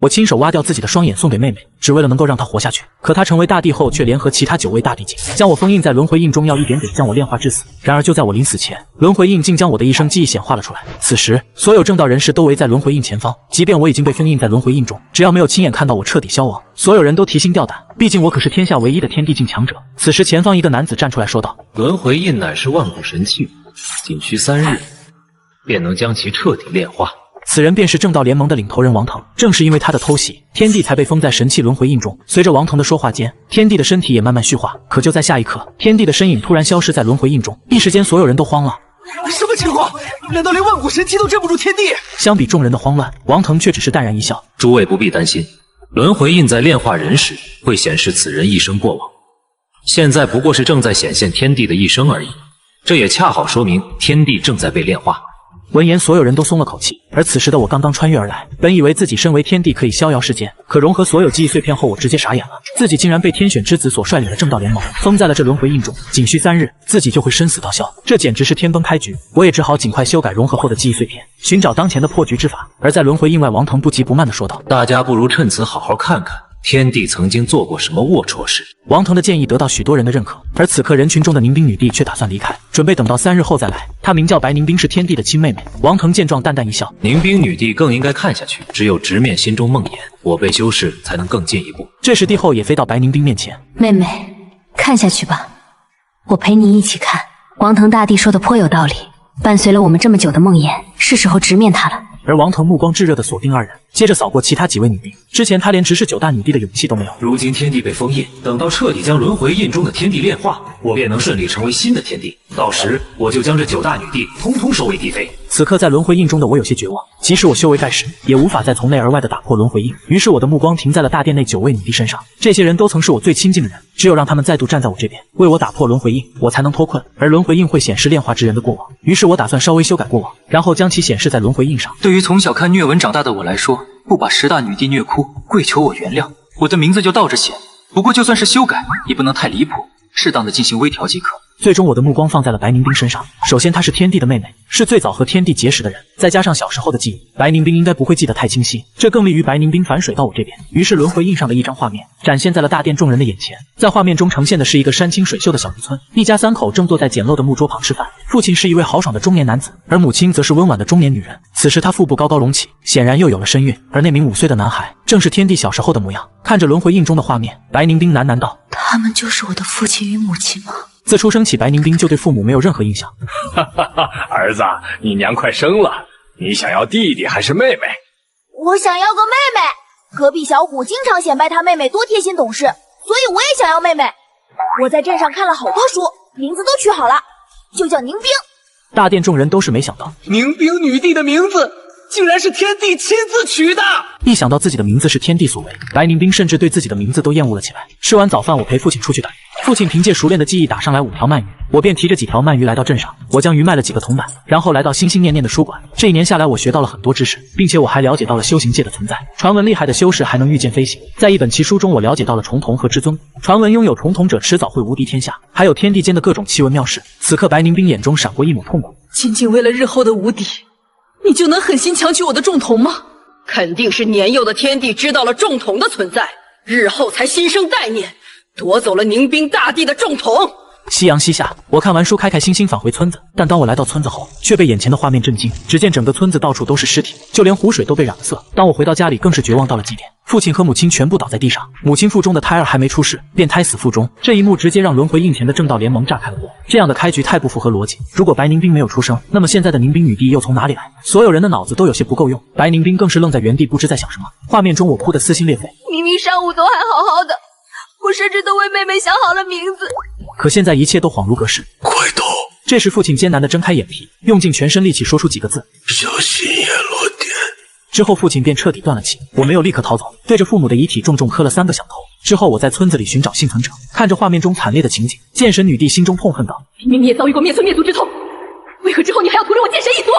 我亲手挖掉自己的双眼送给妹妹，只为了能够让她活下去。可她成为大帝后，却联合其他9位大帝境，将我封印在轮回印中，要一点点将我炼化致死。然而就在我临死前，轮回印竟将我的一生记忆显化了出来。此时，所有正道人士都围在轮回印前方，即便我已经被封印在轮回印中，只要没有亲眼看到我彻底消亡，所有人都提心吊胆。毕竟我可是天下唯一的天地境强者。此时，前方一个男子站出来说道：“轮回印乃是万古神器，仅需3日，便能将其彻底炼化。”此人便是正道联盟的领头人王腾，正是因为他的偷袭，天帝才被封在神器轮回印中。随着王腾的说话间，天帝的身体也慢慢虚化。可就在下一刻，天帝的身影突然消失在轮回印中，一时间所有人都慌了。什么情况？难道连万古神器都镇不住天帝？相比众人的慌乱，王腾却只是淡然一笑：“诸位不必担心，轮回印在炼化人时会显示此人一生过往，现在不过是正在显现天帝的一生而已。这也恰好说明天帝正在被炼化。”闻言，所有人都松了口气。而此时的我刚刚穿越而来，本以为自己身为天帝可以逍遥世间，可融合所有记忆碎片后，我直接傻眼了。自己竟然被天选之子所率领的正道联盟封在了这轮回印中，仅需3日，自己就会生死道消。这简直是天崩开局！我也只好尽快修改融合后的记忆碎片，寻找当前的破局之法。而在轮回印外，王腾不急不慢地说道：“大家不如趁此好好看看天帝曾经做过什么龌龊事。”王腾的建议得到许多人的认可，而此刻人群中的宁冰女帝却打算离开，准备等到3日后再来。她名叫白宁冰，是天帝的亲妹妹。王腾见状淡淡一笑：“宁冰女帝更应该看下去，只有直面心中梦魇，我辈修士才能更进一步。”这时帝后也飞到白宁冰面前：“妹妹，看下去吧，我陪你一起看。王腾大帝说的颇有道理，伴随了我们这么久的梦魇，是时候直面他了。”而王腾目光炙热地锁定2人，接着扫过其他几位女帝。之前他连直视9大女帝的勇气都没有。如今天帝被封印，等到彻底将轮回印中的天帝炼化，我便能顺利成为新的天帝。到时我就将这9大女帝统统收为帝妃。此刻在轮回印中的我有些绝望，即使我修为盖世，也无法再从内而外的打破轮回印。于是我的目光停在了大殿内9位女帝身上，这些人都曾是我最亲近的人，只有让他们再度站在我这边，为我打破轮回印，我才能脱困。而轮回印会显示炼化之人的过往，于是我打算稍微修改过往，然后将其显示在轮回印上。对于从小看虐文长大的我来说，不把10大女帝虐哭，跪求我原谅，我的名字就倒着写。不过就算是修改，也不能太离谱，适当的进行微调即可。最终我的目光放在了白宁冰身上。首先她是天帝的妹妹，是最早和天帝结识的人，再加上小时候的记忆，白宁冰应该不会记得太清晰，这更利于白宁冰反水到我这边。于是轮回印上的一张画面展现在了大殿众人的眼前，在画面中呈现的是一个山清水秀的小渔村，一家3口正坐在简陋的木桌旁吃饭，父亲是一位豪爽的中年男子，而母亲则是温婉的中年女人。此时她腹部高高隆起，显然又有了身孕，而那名5岁的男孩正是天帝小时候的模样。看着轮回印中的画面，白宁冰喃喃道：“他们就是我的父亲与母亲吗？”自出生起，白宁冰就对父母没有任何印象。哈哈哈，儿子，你娘快生了，你想要弟弟还是妹妹？我想要个妹妹。隔壁小虎经常显摆他妹妹多贴心懂事，所以我也想要妹妹。我在镇上看了好多书，名字都取好了，就叫宁冰。大殿众人都是没想到，宁冰女帝的名字竟然是天帝亲自取的。一想到自己的名字是天帝所为，白宁冰甚至对自己的名字都厌恶了起来。吃完早饭，我陪父亲出去打鱼。父亲凭借熟练的技艺打上来5条鳗鱼，我便提着几条鳗鱼来到镇上。我将鱼卖了几个铜板，然后来到心心念念的书馆。这1年下来，我学到了很多知识，并且我还了解到了修行界的存在。传闻厉害的修士还能御剑飞行。在一本奇书中，我了解到了重瞳和至尊。传闻拥有重瞳者迟早会无敌天下，还有天地间的各种奇闻妙事。此刻，白宁冰眼中闪过一抹痛苦。仅仅为了日后的无敌，你就能狠心抢取我的重瞳吗？肯定是年幼的天帝知道了重瞳的存在，日后才心生歹念，夺走了宁冰大帝的重瞳。夕阳西下，我看完书开开心心返回村子，但当我来到村子后，却被眼前的画面震惊。只见整个村子到处都是尸体，就连湖水都被染了色。当我回到家里，更是绝望到了极点。父亲和母亲全部倒在地上，母亲腹中的胎儿还没出世，便胎死腹中。这一幕直接让轮回印前的正道联盟炸开了锅。这样的开局太不符合逻辑。如果白宁冰没有出生，那么现在的宁冰女帝又从哪里来？所有人的脑子都有些不够用，白宁冰更是愣在原地，不知在想什么。画面中我哭得撕心裂肺，明明上午都还好好的，我甚至都为妹妹想好了名字。可现在一切都恍如隔世。快走！这时父亲艰难地睁开眼皮，用尽全身力气说出几个字：小心叶落点。之后父亲便彻底断了气。我没有立刻逃走，对着父母的遗体重重磕了3个响头。之后我在村子里寻找幸存者，看着画面中惨烈的情景，剑神女帝心中痛恨道：明明你也遭遇过灭村灭族之痛，为何之后你还要屠了我剑神一族？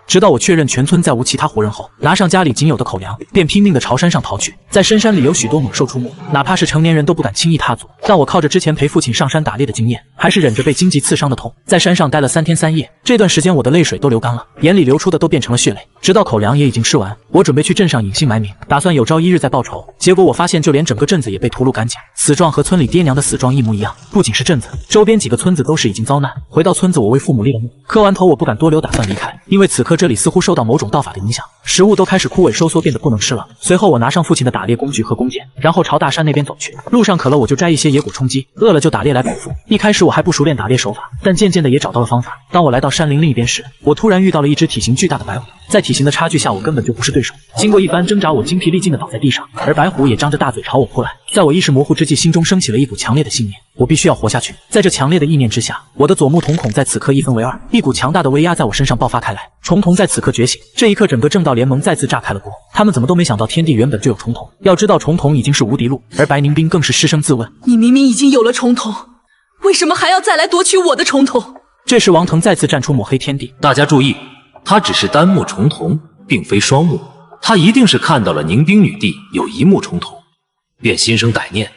直到我确认全村再无其他活人后，拿上家里仅有的口粮，便拼命地朝山上逃去。在深山里有许多猛兽出没，哪怕是成年人都不敢轻易踏足。但我靠着之前陪父亲上山打猎的经验，还是忍着被荆棘刺伤的痛，在山上待了3天3夜。这段时间我的泪水都流干了，眼里流出的都变成了血泪。直到口粮也已经吃完，我准备去镇上隐姓埋名，打算有朝一日再报仇。结果我发现，就连整个镇子也被屠戮干净，死状和村里爹娘的死状一模一样。不仅是镇子，周边几个村子都是已经遭难。回到村子，我为父母立了墓，磕完头我不敢多留，打算离开，因为此刻这里似乎受到某种道法的影响，食物都开始枯萎收缩，变得不能吃了。随后我拿上父亲的打猎工具和弓箭，然后朝大山那边走去。路上渴了我就摘一些野果充饥，饿了就打猎来饱腹。一开始我还不熟练打猎手法，但渐渐的也找到了方法。当我来到山林另一边时，我突然遇到了一只体型巨大的白虎，在体型的差距下，我根本就不是对手。经过一番挣扎，我精疲力尽的倒在地上，而白虎也张着大嘴朝我扑来。在我意识模糊之际，心中升起了一股强烈的信念，我必须要活下去。在这强烈的意念之下，我的左目瞳孔在此刻一分为二，一股强大的威压在我身上爆发开来。重瞳在此刻觉醒，这一刻整个正道联盟再次炸开了锅。他们怎么都没想到天地原本就有重瞳，要知道重瞳已经是无敌路，而白宁冰更是失声自问：你明明已经有了重瞳，为什么还要再来夺取我的重瞳？这时王腾再次站出抹黑天地。大家注意，他只是单目重瞳，并非双目，他一定是看到了宁冰女帝有一目重瞳，便心生歹念，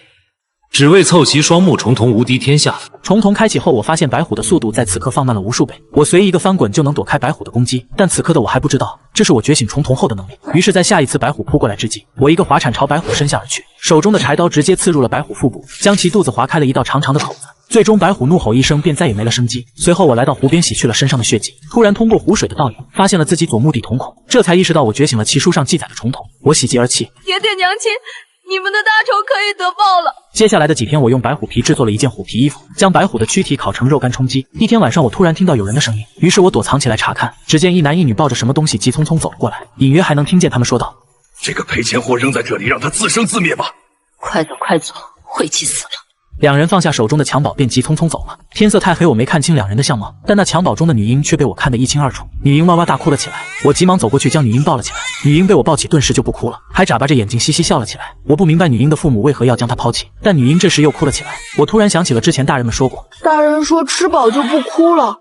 只为凑齐双目重瞳无敌天下。重瞳开启后，我发现白虎的速度在此刻放慢了无数倍，我随意一个翻滚就能躲开白虎的攻击，但此刻的我还不知道这是我觉醒重瞳后的能力。于是在下一次白虎扑过来之际，我一个滑铲朝白虎身下而去，手中的柴刀直接刺入了白虎腹部，将其肚子划开了一道长长的口子。最终白虎怒吼一声，便再也没了生机。随后我来到湖边洗去了身上的血迹，突然通过湖水的倒影发现了自己左目底瞳孔，这才意识到我觉醒了奇书上记载的重瞳。我喜极而泣，爹爹娘亲，你们的大仇可以得报了。接下来的几天，我用白虎皮制作了一件虎皮衣服，将白虎的躯体烤成肉干充饥。一天晚上，我突然听到有人的声音，于是我躲藏起来查看，只见一男一女抱着什么东西急匆匆走了过来，隐约还能听见他们说道：这个赔钱货扔在这里，让他自生自灭吧。快走快走，晦气死了。两人放下手中的襁褓，便急匆匆走了。天色太黑，我没看清两人的相貌，但那襁褓中的女婴却被我看得一清二楚。女婴哇哇大哭了起来，我急忙走过去将女婴抱了起来。女婴被我抱起，顿时就不哭了，还眨巴着眼睛嘻嘻笑了起来。我不明白女婴的父母为何要将她抛弃，但女婴这时又哭了起来。我突然想起了之前大人们说过，大人说吃饱就不哭了，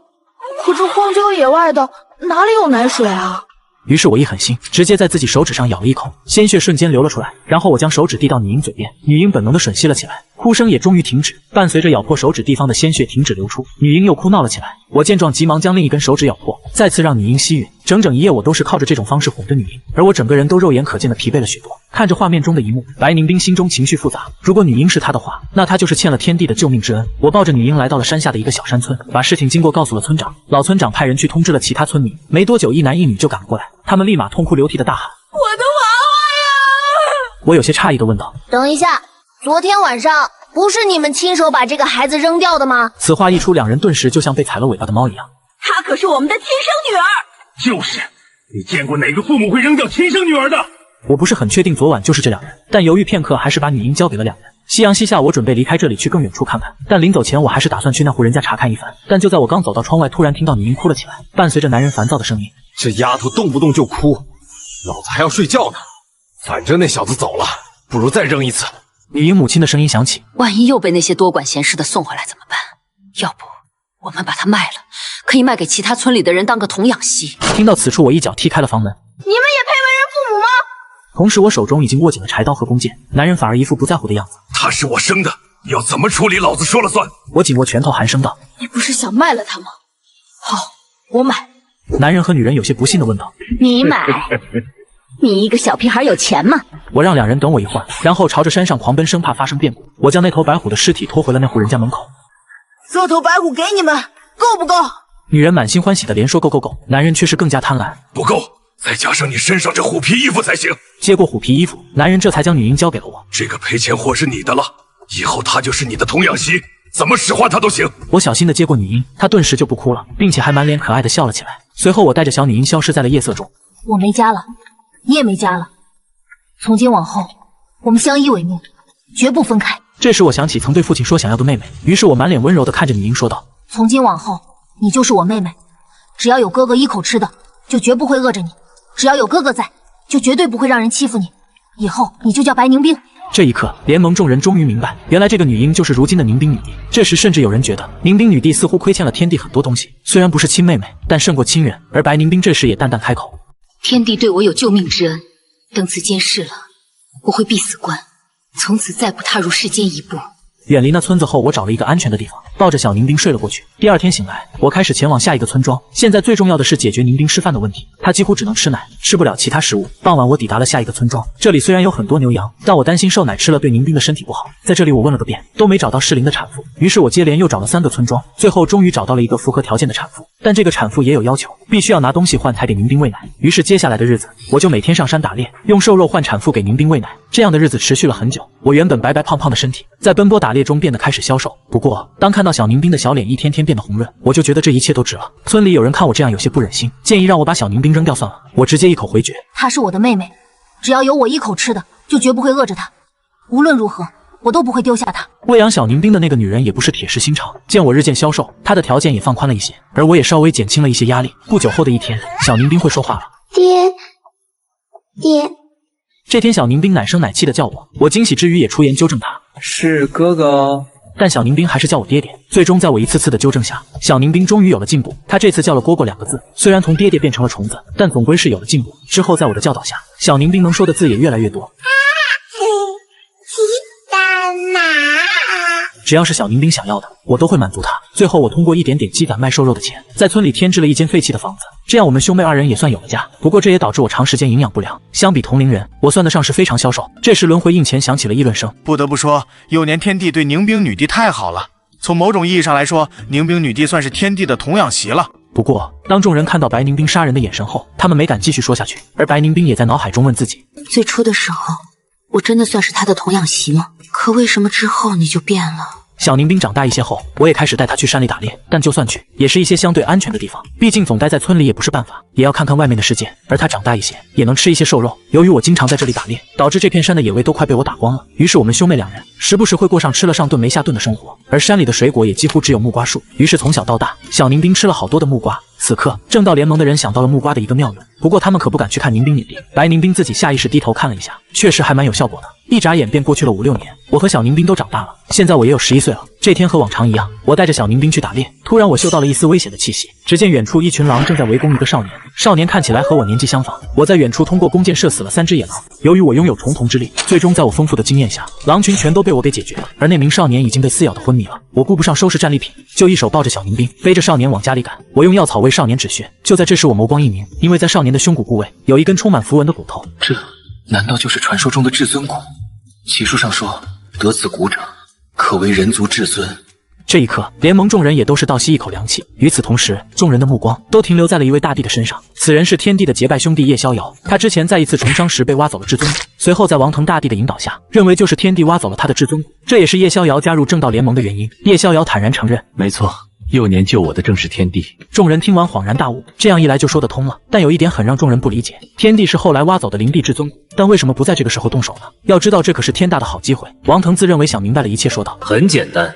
可这荒郊野外的哪里有奶水啊？于是我一狠心，直接在自己手指上咬了一口，鲜血瞬间流了出来。然后我将手指递到女婴嘴边，女婴本能的吮吸了起来，哭声也终于停止。伴随着咬破手指地方的鲜血停止流出，女婴又哭闹了起来。我见状，急忙将另一根手指咬破，再次让女婴吸吮。整整一夜，我都是靠着这种方式哄着女婴，而我整个人都肉眼可见的疲惫了许多。看着画面中的一幕，白宁冰心中情绪复杂。如果女婴是他的话，那他就是欠了天地的救命之恩。我抱着女婴来到了山下的一个小山村，把事情经过告诉了村长。老村长派人去通知了其他村民，没多久，一男一女就赶了过来，他们立马痛哭流涕的大喊：我的娃娃呀！我有些诧异的问道：等一下，昨天晚上不是你们亲手把这个孩子扔掉的吗？此话一出，两人顿时就像被踩了尾巴的猫一样。她可是我们的亲生女儿。就是，你见过哪个父母会扔掉亲生女儿的？我不是很确定昨晚就是这两人，但犹豫片刻，还是把女婴交给了两人。夕阳西下，我准备离开这里去更远处看看，但临走前我还是打算去那户人家查看一番。但就在我刚走到窗外，突然听到女婴哭了起来，伴随着男人烦躁的声音：这丫头动不动就哭，老子还要睡觉呢。反正那小子走了，不如再扔一次。女婴母亲的声音响起：万一又被那些多管闲事的送回来怎么办？要不我们把它卖了，可以卖给其他村里的人当个童养媳。听到此处，我一脚踢开了房门。你们也配为人父母吗？同时我手中已经握紧了柴刀和弓箭，男人反而一副不在乎的样子。他是我生的，要怎么处理老子说了算。我紧握拳头，寒声道：你不是想卖了他吗？好，我买。男人和女人有些不信的问道：你买？你一个小屁孩有钱吗？我让两人等我一会儿，然后朝着山上狂奔，生怕发生变故。我将那头白虎的尸体拖回了那户人家门口。这头白虎给你们，够不够？女人满心欢喜的连说够够够，男人却是更加贪婪。不够，再加上你身上这虎皮衣服才行。接过虎皮衣服，男人这才将女婴交给了我。这个赔钱货是你的了，以后她就是你的童养媳，怎么使唤她都行。我小心的接过女婴，她顿时就不哭了，并且还满脸可爱的笑了起来。随后我带着小女婴消失在了夜色中。我没家了，你也没家了，从今往后我们相依为命，绝不分开。这时我想起曾对父亲说想要个妹妹，于是我满脸温柔的看着女婴说道：从今往后你就是我妹妹，只要有哥哥一口吃的，就绝不会饿着你，只要有哥哥在，就绝对不会让人欺负你，以后你就叫白宁冰。这一刻，联盟众人终于明白，原来这个女婴就是如今的宁冰女帝。这时甚至有人觉得宁冰女帝似乎亏欠了天帝很多东西，虽然不是亲妹妹，但胜过亲人。而白宁冰这时也淡淡开口：天帝对我有救命之恩，等此间事了，我会闭死关，从此再不踏入世间一步。远离那村子后，我找了一个安全的地方，抱着小宁冰睡了过去。第二天醒来，我开始前往下一个村庄。现在最重要的是解决宁冰吃饭的问题，他几乎只能吃奶，吃不了其他食物。傍晚，我抵达了下一个村庄，这里虽然有很多牛羊，但我担心瘦奶吃了对宁冰的身体不好。在这里我问了个遍，都没找到适龄的产妇，于是我接连又找了3个村庄，最后终于找到了一个符合条件的产妇。但这个产妇也有要求，必须要拿东西换才给宁冰喂奶。于是接下来的日子，我就每天上山打猎，用瘦肉换产妇给宁冰喂奶。这样的日子持续了很久，我原本白白胖胖的身体，在奔波打猎中变得开始消瘦。不过，当看到小宁冰的小脸一天天变得红润，我就觉得这一切都值了。村里有人看我这样有些不忍心，建议让我把小宁冰扔掉算了。我直接一口回绝，她是我的妹妹，只要有我一口吃的，就绝不会饿着她。无论如何，我都不会丢下她。喂养小宁冰的那个女人也不是铁石心肠，见我日渐消瘦，她的条件也放宽了一些，而我也稍微减轻了一些压力。不久后的一天，小宁冰会说话了。爹。这天，小宁冰奶声奶气的叫我，我惊喜之余也出言纠正她：“是哥哥哦。”但小宁冰还是叫我爹爹。最终，在我一次次的纠正下，小宁冰终于有了进步。她这次叫了蝈蝈2个字，虽然从爹爹变成了虫子，但总归是有了进步。之后，在我的教导下，小宁冰能说的字也越来越多。只要是小宁冰想要的，我都会满足她。最后，我通过一点点积攒卖瘦肉的钱，在村里添置了一间废弃的房子，这样我们兄妹2人也算有了家。不过这也导致我长时间营养不良，相比同龄人，我算得上是非常消瘦。这时轮回印前响起了议论声，不得不说，幼年天帝对宁冰女帝太好了。从某种意义上来说，宁冰女帝算是天帝的童养媳了。不过，当众人看到白宁冰杀人的眼神后，他们没敢继续说下去，而白宁冰也在脑海中问自己：最初的时候，我真的算是他的童养媳吗？可为什么之后你就变了？小宁冰长大一些后，我也开始带她去山里打猎，但就算去，也是一些相对安全的地方，毕竟总待在村里也不是办法，也要看看外面的世界。而她长大一些，也能吃一些瘦肉。由于我经常在这里打猎，导致这片山的野味都快被我打光了。于是我们兄妹2人时不时会过上吃了上顿没下顿的生活，而山里的水果也几乎只有木瓜树。于是从小到大，小宁冰吃了好多的木瓜。此刻，正道联盟的人想到了木瓜的一个妙用，不过他们可不敢去看宁冰女帝。白宁冰自己下意识低头看了一下，确实还蛮有效果的。一眨眼便过去了5、6年，我和小宁冰都长大了，现在我也有11岁了。这天和往常一样，我带着小宁冰去打猎，突然我嗅到了一丝危险的气息。只见远处一群狼正在围攻一个少年，少年看起来和我年纪相仿。我在远处通过弓箭射死了3只野狼。由于我拥有重瞳之力，最终在我丰富的经验下，狼群全都被我给解决了。而那名少年已经被撕咬的昏迷了。我顾不上收拾战利品，就一手抱着小宁冰，背着少年往家里赶。我用药草为少年止血。就在这时，我眸光一凝，因为在少年的胸骨部位有一根充满符文的骨头。这难道就是传说中的至尊骨？奇书上说，得此骨者，可为人族至尊。这一刻，联盟众人也都是倒吸一口凉气。与此同时，众人的目光都停留在了一位大帝的身上。此人是天帝的结拜兄弟叶逍遥。他之前在一次重伤时被挖走了至尊骨，随后在王腾大帝的引导下，认为就是天帝挖走了他的至尊骨，这也是叶逍遥加入正道联盟的原因。叶逍遥坦然承认，没错，幼年救我的正是天帝。众人听完恍然大悟，这样一来就说得通了。但有一点很让众人不理解，天帝是后来挖走的灵帝至尊骨，但为什么不在这个时候动手呢？要知道这可是天大的好机会。王腾自认为想明白了一切，说道：很简单，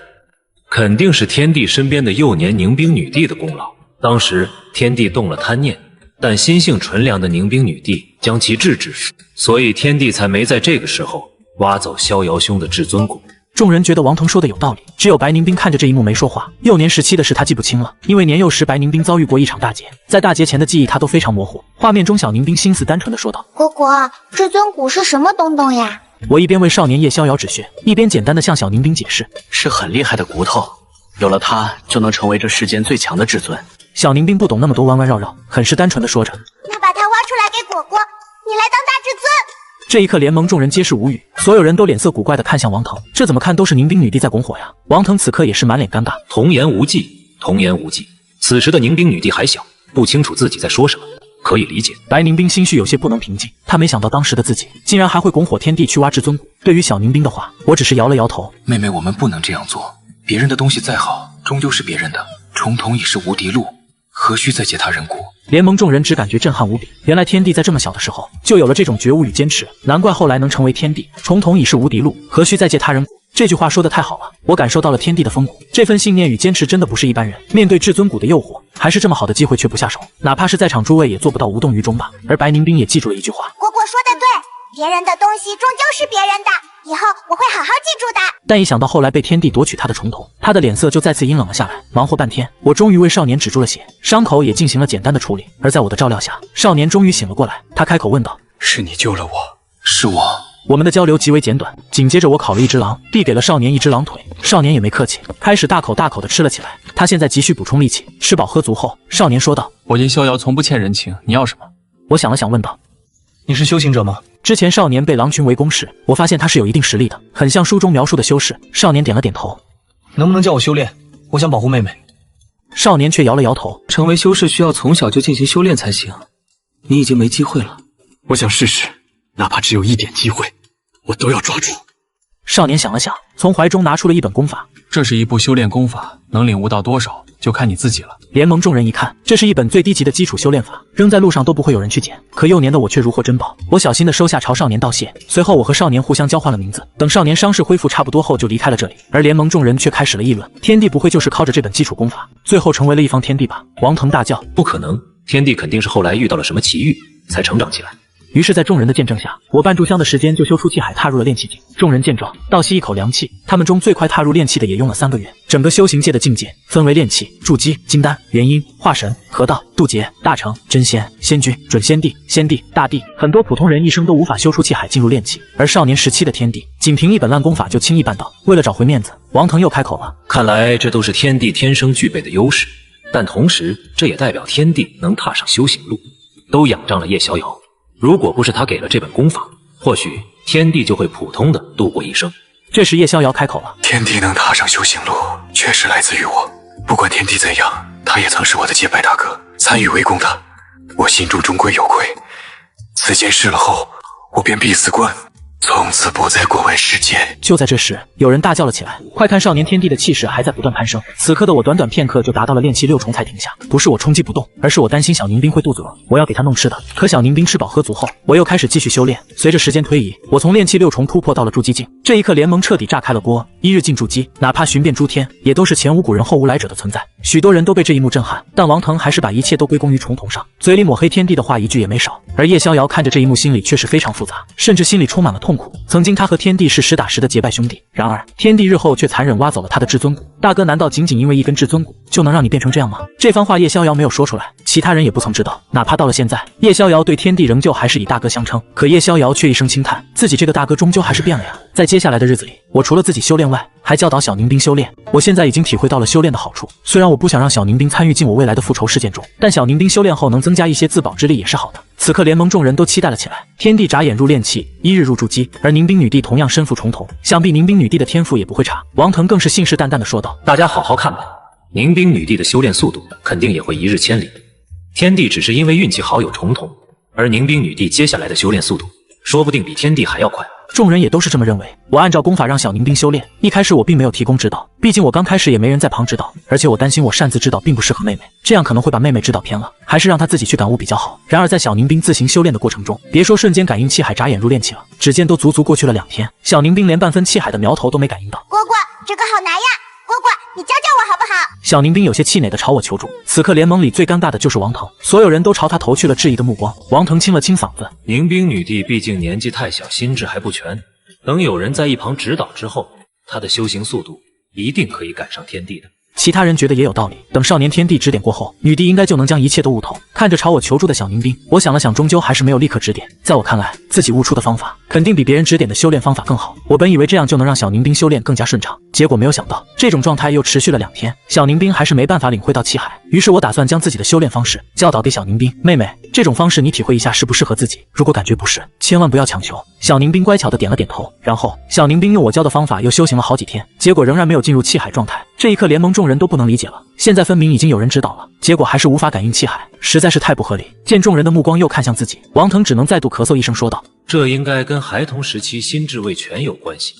肯定是天帝身边的幼年宁冰女帝的功劳。当时天帝动了贪念，但心性纯良的宁冰女帝将其制止，所以天帝才没在这个时候挖走逍遥兄的至尊骨。众人觉得王腾说的有道理，只有白宁冰看着这一幕没说话。幼年时期的事他记不清了，因为年幼时白宁冰遭遇过一场大劫，在大劫前的记忆他都非常模糊。画面中小宁冰心思单纯的说道：果果，至尊骨是什么东东呀？我一边为少年叶逍遥止血，一边简单的向小宁冰解释：是很厉害的骨头，有了它就能成为这世间最强的至尊。小宁冰不懂那么多弯弯绕绕，很是单纯的说着：那把它挖出来给果果，你来当大至尊。这一刻，联盟众人皆是无语，所有人都脸色古怪的看向王腾，这怎么看都是宁冰女帝在拱火呀。王腾此刻也是满脸尴尬，童言无忌，童言无忌。此时的宁冰女帝还小，不清楚自己在说什么，可以理解。白宁冰心绪有些不能平静，他没想到当时的自己竟然还会拱火天帝去挖至尊骨。对于小宁冰的话，我只是摇了摇头。妹妹，我们不能这样做，别人的东西再好，终究是别人的。重瞳已是无敌路，何须再借他人骨？联盟众人只感觉震撼无比，原来天帝在这么小的时候就有了这种觉悟与坚持，难怪后来能成为天帝。重瞳已是无敌路，何须再借他人骨？这句话说的太好了，我感受到了天帝的风骨，这份信念与坚持真的不是一般人。面对至尊骨的诱惑，还是这么好的机会却不下手，哪怕是在场诸位也做不到无动于衷吧。而白宁冰也记住了一句话：果果说的对，别人的东西终究是别人的，以后我会好好记住的。但一想到后来被天帝夺取他的重瞳，他的脸色就再次阴冷了下来。忙活半天，我终于为少年止住了血，伤口也进行了简单的处理。而在我的照料下，少年终于醒了过来，他开口问道：是你救了我？是我。我们的交流极为简短。紧接着我烤了一只狼，递给了少年一只狼腿，少年也没客气，开始大口大口的吃了起来。他现在急需补充力气，吃饱喝足后，少年说道：“我叶逍遥从不欠人情，你要什么？”我想了想，问道：“你是修行者吗？”之前少年被狼群围攻时，我发现他是有一定实力的，很像书中描述的修士。少年点了点头。能不能教我修炼？我想保护妹妹。少年却摇了摇头。成为修士需要从小就进行修炼才行，你已经没机会了。我想试试，哪怕只有一点机会，我都要抓住。少年想了想，从怀中拿出了一本功法。这是一部修炼功法，能领悟到多少，就看你自己了。联盟众人一看，这是一本最低级的基础修炼法，扔在路上都不会有人去捡。可幼年的我却如获珍宝，我小心的收下，朝少年道谢。随后我和少年互相交换了名字，等少年伤势恢复差不多后就离开了这里。而联盟众人却开始了议论：天帝不会就是靠着这本基础功法，最后成为了一方天帝吧？王腾大叫：不可能，天帝肯定是后来遇到了什么奇遇，才成长起来。于是，在众人的见证下，我半炷香的时间就修出气海，踏入了炼气境。众人见状，倒吸一口凉气。他们中最快踏入炼气的也用了3个月。整个修行界的境界分为炼气、筑基、金丹、元婴、化神、河道、渡劫、大成、真仙、仙君、准仙帝、先帝、大帝。很多普通人一生都无法修出气海进入炼气，而少年17的天帝，仅凭一本烂功法就轻易办到。为了找回面子，王腾又开口了：看来这都是天帝天生具备的优势，但同时这也代表天帝能踏上修行路。都仰仗了叶逍遥。如果不是他给了这本功法，或许天帝就会普通的度过一生。这时叶逍遥开口了：天帝能踏上修行路，确实来自于我。不管天帝怎样，他也曾是我的结拜大哥，参与围攻的，我心中终归有愧。此件事了后，我便闭死关，从此不再过问世间。就在这时，有人大叫了起来：快看，少年天帝的气势还在不断攀升！此刻的我短短片刻就达到了炼气6重才停下。不是我冲击不动，而是我担心小宁冰会肚子饿，我要给他弄吃的。可小宁冰吃饱喝足后，我又开始继续修炼。随着时间推移，我从炼气6重突破到了筑基境。这一刻，联盟彻底炸开了锅。1日进筑基，哪怕寻遍诸天，也都是前无古人后无来者的存在。许多人都被这一幕震撼，但王腾还是把一切都归功于重瞳上，嘴里抹黑天帝的话一句也没少。而叶逍遥看着这一幕，心里却是非常复杂，甚至心里充满了痛苦。曾经他和天帝是实打实的结拜兄弟，然而天帝日后却残忍挖走了他的至尊骨。大哥，难道仅仅因为一根至尊骨就能让你变成这样吗？这番话叶逍遥没有说出来，其他人也不曾知道。哪怕到了现在，叶逍遥对天帝仍旧还是以大哥相称，可叶逍遥却一声轻叹，自己这个大哥终究还是变了呀。在接下来的日子里，我除了自己修炼外，还教导小宁冰修炼。我现在已经体会到了修炼的好处，虽然我不想让小宁冰参与进我未来的复仇事件中，但小宁冰修炼后能增加一些自保之力也是好的。此刻联盟众人都期待了起来，天帝眨眼入炼气，1日入筑基，而宁冰女帝同样身负重瞳，想必宁冰女帝的天赋也不会差。王腾更是信誓旦旦地说道：大家好好看吧，宁冰女帝的修炼速度肯定也会1日千里。天帝只是因为运气好有重瞳，而宁冰女帝接下来的修炼速度说不定比天帝还要快。众人也都是这么认为。我按照功法让小宁冰修炼，一开始我并没有提供指导，毕竟我刚开始也没人在旁指导，而且我担心我擅自指导并不适合妹妹，这样可能会把妹妹指导偏了，还是让她自己去感悟比较好。然而在小宁冰自行修炼的过程中，别说瞬间感应气海眨眼入炼气了，只见都足足过去了2天，小宁冰连半分气海的苗头都没感应到。蝈蝈，这个好难呀，蝈蝈，你教教我好不好？小宁冰有些气馁地朝我求助。此刻联盟里最尴尬的就是王腾，所有人都朝他投去了质疑的目光。王腾清了清嗓子：宁冰女帝毕竟年纪太小，心智还不全，等有人在一旁指导之后，她的修行速度一定可以赶上天帝的。其他人觉得也有道理，等少年天帝指点过后，女帝应该就能将一切都悟透。看着朝我求助的小宁冰，我想了想，终究还是没有立刻指点。在我看来，自己悟出的方法肯定比别人指点的修炼方法更好。我本以为这样就能让小宁冰修炼更加顺畅，结果没有想到这种状态又持续了2天，小宁冰还是没办法领会到气海。于是我打算将自己的修炼方式教导给小宁冰。妹妹，这种方式你体会一下适不适合自己，如果感觉不适，千万不要强求。小宁冰乖巧的点了点头，然后小宁冰用我教的方法又修行了好几天，结果仍然没有进入气海状态。这一刻联盟众人都不能理解了，现在分明已经有人指导了，结果还是无法感应气海，实在是太不合理。见众人的目光又看向自己，王腾只能再度咳嗽一声说道：这应该跟孩童时期心智未全有关系，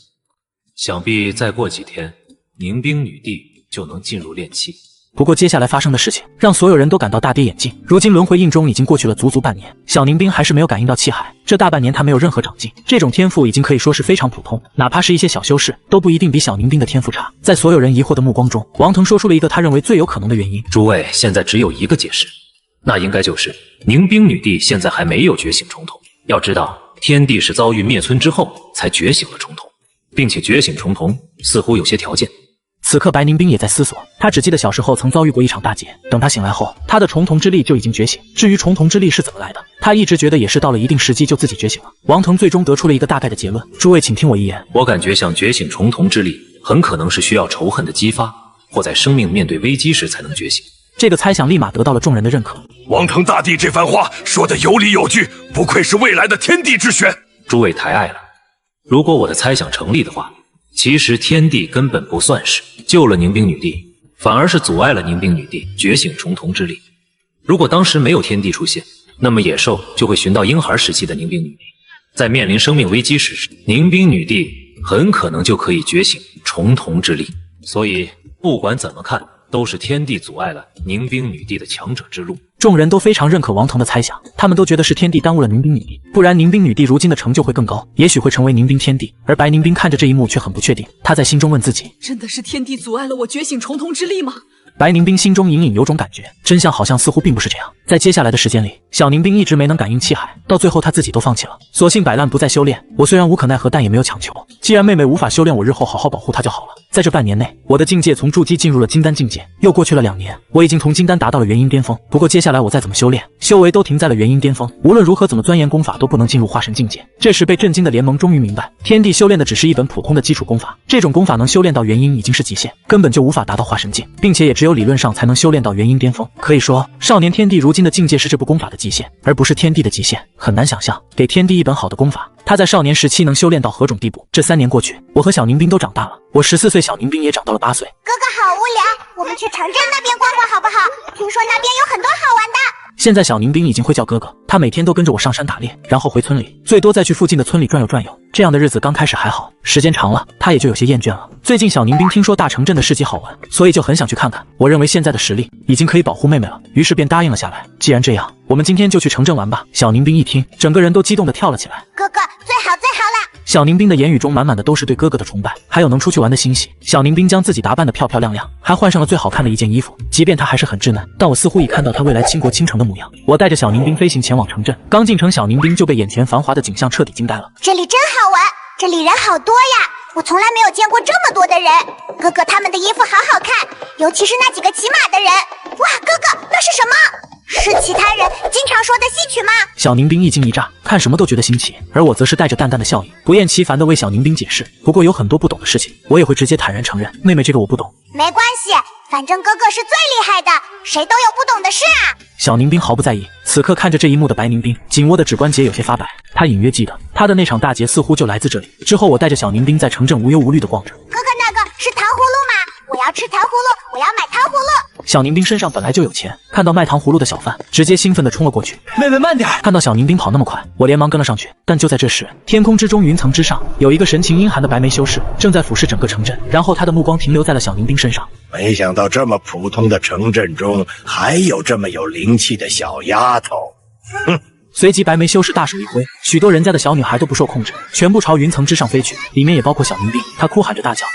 想必再过几天宁冰女帝就能进入炼气。不过接下来发生的事情让所有人都感到大跌眼镜。如今轮回印中已经过去了足足半年，小宁冰还是没有感应到气海，这大半年他没有任何长进，这种天赋已经可以说是非常普通，哪怕是一些小修士都不一定比小宁冰的天赋差。在所有人疑惑的目光中，王腾说出了一个他认为最有可能的原因：诸位，现在只有一个解释，那应该就是宁冰女帝现在还没有觉醒重瞳。要知道，天帝是遭遇灭村之后才觉醒了重瞳，并且觉醒重瞳似乎有些条件。此此刻白宁冰也在思索，他只记得小时候曾遭遇过一场大劫，等他醒来后，他的重瞳之力就已经觉醒。至于重瞳之力是怎么来的，他一直觉得也是到了一定时机就自己觉醒了。王腾最终得出了一个大概的结论，诸位请听我一言。我感觉想觉醒重瞳之力，很可能是需要仇恨的激发，或在生命面对危机时才能觉醒。这个猜想立马得到了众人的认可。王腾大帝这番话说得有理有据，不愧是未来的天地之选。诸位抬爱了，如果我的猜想成立的话，其实天帝根本不算是救了宁冰女帝，反而是阻碍了宁冰女帝觉醒重瞳之力。如果当时没有天帝出现，那么野兽就会寻到婴孩时期的宁冰女帝，在面临生命危机时，宁冰女帝很可能就可以觉醒重瞳之力。所以不管怎么看，都是天帝阻碍了宁冰女帝的强者之路。众人都非常认可王腾的猜想，他们都觉得是天帝耽误了宁冰女帝，不然宁冰女帝如今的成就会更高，也许会成为宁冰天帝。而白宁冰看着这一幕却很不确定，他在心中问自己：真的是天帝阻碍了我觉醒重瞳之力吗？白宁冰心中隐隐有种感觉，真相好像似乎并不是这样。在接下来的时间里，小宁冰一直没能感应气海，到最后他自己都放弃了，索性摆烂不再修炼。我虽然无可奈何，但也没有强求。既然妹妹无法修炼，我日后好好保护她就好了。在这半年内，我的境界从筑基进入了金丹境界，又过去了2年，我已经从金丹达到了元婴巅峰。不过接下来我再怎么修炼，修为都停在了元婴巅峰，无论如何怎么钻研功法都不能进入化神境界。这时被震惊的联盟终于明白，天帝修炼的只是一本普通的基础功法，这种功法能修炼到元婴已经是极限，根本就无法达到化神境，并且也只有理论上才能修炼到元婴巅峰。可以说，少年天帝如今的境界是这部功法的极限，而不是天帝的极限。很难想象，给天帝一本好的功法，他在少年时期能修炼到何种地步。这3年过去，我和小宁冰都长大了，我14岁，小宁冰也长到了8岁。哥哥好无聊，我们去城镇那边逛逛好不好？听说那边有很多好玩的。现在小宁冰已经会叫哥哥，他每天都跟着我上山打猎，然后回村里，最多再去附近的村里转悠转悠。这样的日子刚开始还好，时间长了，他也就有些厌倦了。最近小宁冰听说大城镇的市集好玩，所以就很想去看看。我认为现在的实力已经可以保护妹妹了，于是便答应了下来。既然这样，我们今天就去城镇玩吧。小宁冰一听，整个人都激动地跳了起来。哥哥最好最好了。小宁冰的言语中满满的都是对哥哥的崇拜，还有能出去玩的欣喜。小宁冰将自己打扮得漂漂亮亮，还换上了最好看的一件衣服。即便她还是很稚嫩，但我似乎已看到她未来倾国倾城的模样。我带着小宁冰飞行前往城镇，刚进城，小宁冰就被眼前繁华的景象彻底惊呆了。这里真好玩，这里人好多呀，我从来没有见过这么多的人。哥哥他们的衣服好好看，尤其是那几个骑马的人。哇，哥哥那是什么？是其他人经常说的戏曲吗？小宁冰一惊一乍，看什么都觉得新奇，而我则是带着淡淡的笑意，不厌其烦地为小宁冰解释。不过有很多不懂的事情，我也会直接坦然承认，妹妹这个我不懂。没关系，反正哥哥是最厉害的，谁都有不懂的事啊。小宁冰毫不在意。此刻看着这一幕的白宁冰，紧握的指关节有些发白。他隐约记得，他的那场大劫似乎就来自这里。之后我带着小宁冰在城镇无忧无虑地逛着。哥哥那个是糖葫芦吗？我要吃糖葫芦，我要买糖葫芦。小宁冰身上本来就有钱，看到卖糖葫芦的小贩，直接兴奋地冲了过去。妹妹慢点！看到小宁冰跑那么快，我连忙跟了上去。但就在这时，天空之中云层之上，有一个神情阴寒的白眉修士正在俯视整个城镇，然后他的目光停留在了小宁冰身上。没想到这么普通的城镇中，还有这么有灵气的小丫头。哼！随即白眉修士大手一挥，许多人家的小女孩都不受控制，全部朝云层之上飞去，里面也包括小宁冰。她哭喊着大叫。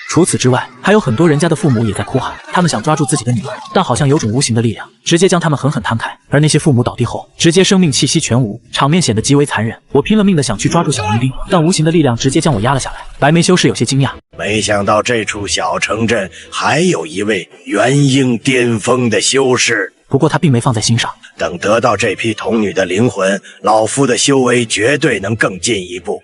除此之外，还有很多人家的父母也在哭喊，他们想抓住自己的女儿，但好像有种无形的力量，直接将他们狠狠摊开。而那些父母倒地后，直接生命气息全无，场面显得极为残忍。我拼了命的想去抓住小宁冰，但无形的力量直接将我压了下来。白眉修士有些惊讶，没想到这处小城镇还有一位元婴巅峰的修士。不过他并没放在心上。等得到这批童女的灵魂，老夫的修为绝对能更进一步。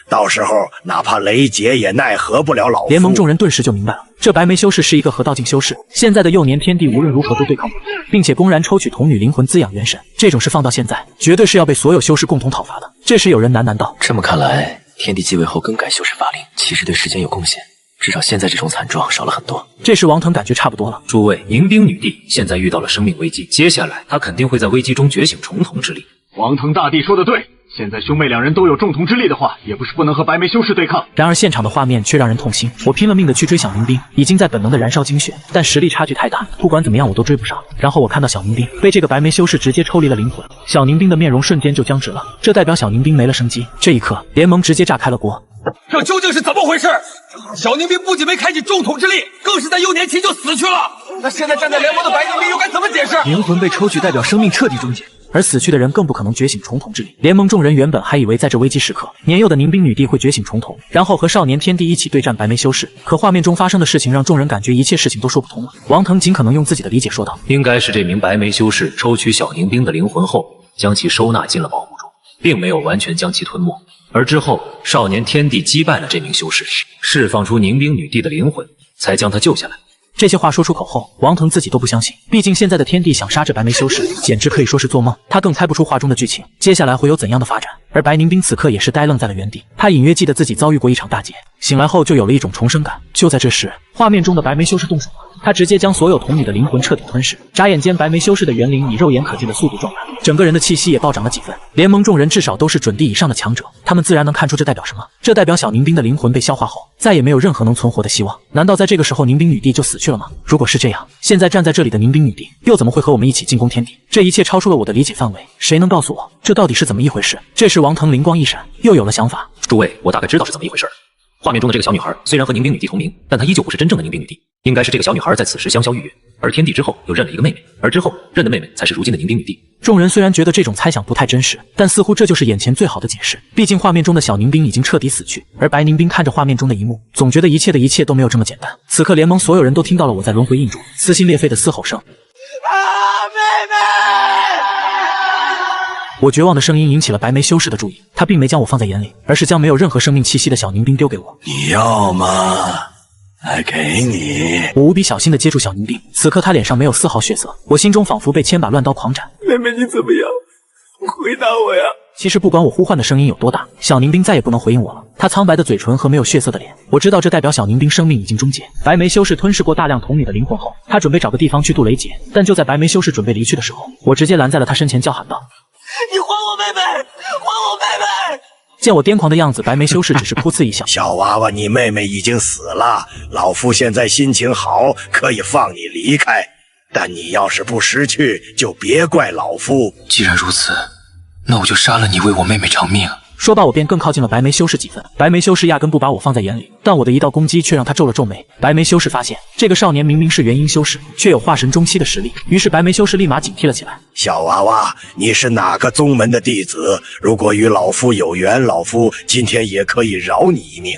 到时候哪怕雷劫也奈何不了老夫。联盟众人顿时就明白了，这白眉修士是一个合道境修士，现在的幼年天帝无论如何都对抗不了，并且公然抽取童女灵魂滋养元神，这种事放到现在，绝对是要被所有修士共同讨伐的。这时有人喃喃道：这么看来，天帝继位后更改修士法令，其实对时间有贡献，至少现在这种惨状少了很多。这时王腾感觉差不多了。诸位，迎宾女帝现在遇到了生命危机，接下来她肯定会在危机中觉醒重瞳之力。王腾大帝说的对，现在兄妹两人都有重瞳之力的话，也不是不能和白眉修士对抗。然而现场的画面却让人痛心，我拼了命的去追小宁冰，已经在本能的燃烧精血，但实力差距太大，不管怎么样我都追不上。然后我看到小宁冰被这个白眉修士直接抽离了灵魂，小宁冰的面容瞬间就僵直了，这代表小宁冰没了生机。这一刻，联盟直接炸开了锅。这究竟是怎么回事？小宁冰不仅没开启重瞳之力，更是在幼年期就死去了。那现在站在联盟的白宁冰又该怎么解释？灵魂被抽取代表生命彻底终结，而死去的人更不可能觉醒重瞳之力。联盟众人原本还以为在这危机时刻，年幼的宁冰女帝会觉醒重瞳，然后和少年天帝一起对战白眉修士。可画面中发生的事情让众人感觉一切事情都说不通了。王腾尽可能用自己的理解说道：“应该是这名白眉修士抽取小宁冰的灵魂后，将其收纳进了宝物中，并没有完全将其吞没。而之后，少年天帝击败了这名修士，释放出宁冰女帝的灵魂，才将她救下来。”这些话说出口后，王腾自己都不相信，毕竟现在的天帝想杀这白眉修士，简直可以说是做梦。他更猜不出画中的剧情，接下来会有怎样的发展。而白宁冰此刻也是呆愣在了原地，他隐约记得自己遭遇过一场大劫，醒来后就有了一种重生感。就在这时，画面中的白眉修士动手了，他直接将所有童女的灵魂彻底吞噬。眨眼间，白眉修士的元灵以肉眼可见的速度壮大，整个人的气息也暴涨了几分。联盟众人至少都是准帝以上的强者，他们自然能看出这代表什么。这代表小宁冰的灵魂被消化后，再也没有任何能存活的希望。难道在这个时候宁冰女帝就死去了吗？如果是这样，现在站在这里的宁冰女帝又怎么会和我们一起进攻天地？这一切超出了我的理解范围，谁能告诉我这到底是怎么一回事？这时王腾灵光一闪，又有了想法。诸位，我大概知道是怎么一回事。画面中的这个小女孩虽然和宁冰女帝同名，但她依旧不是真正的宁冰女帝，应该是这个小女孩在此时香消玉殒，而天帝之后又认了一个妹妹，而之后认的妹妹才是如今的宁冰女帝。众人虽然觉得这种猜想不太真实，但似乎这就是眼前最好的解释。毕竟画面中的小宁冰已经彻底死去，而白宁冰看着画面中的一幕，总觉得一切的一切都没有这么简单。此刻联盟所有人都听到了我在轮回印中撕心裂肺的嘶吼声。妹妹！我绝望的声音引起了白眉修士的注意，他并没将我放在眼里，而是将没有任何生命气息的小宁冰丢给我。你要吗？来给你。我无比小心地接住小宁冰，此刻他脸上没有丝毫血色，我心中仿佛被千把乱刀狂斩。妹妹，你怎么样？回答我呀！其实不管我呼唤的声音有多大，小宁冰再也不能回应我了。他苍白的嘴唇和没有血色的脸，我知道这代表小宁冰生命已经终结。白眉修士吞噬过大量童女的灵魂后，他准备找个地方去渡雷劫，但就在白眉修士准备离去的时候，我直接拦在了他身前，叫喊道：“你还我妹妹！还我妹妹！”见我癫狂的样子，白眉修士只是噗呲一笑：“小娃娃，你妹妹已经死了，老夫现在心情好，可以放你离开。但你要是不识趣，就别怪老夫。既然如此，那我就杀了你，为我妹妹偿命。”说罢，我便更靠近了白眉修士几分。白眉修士压根不把我放在眼里，但我的一道攻击却让他皱了皱眉。白眉修士发现这个少年明明是元婴修士，却有化神中期的实力，于是白眉修士立马警惕了起来。小娃娃，你是哪个宗门的弟子？如果与老夫有缘，老夫今天也可以饶你一命。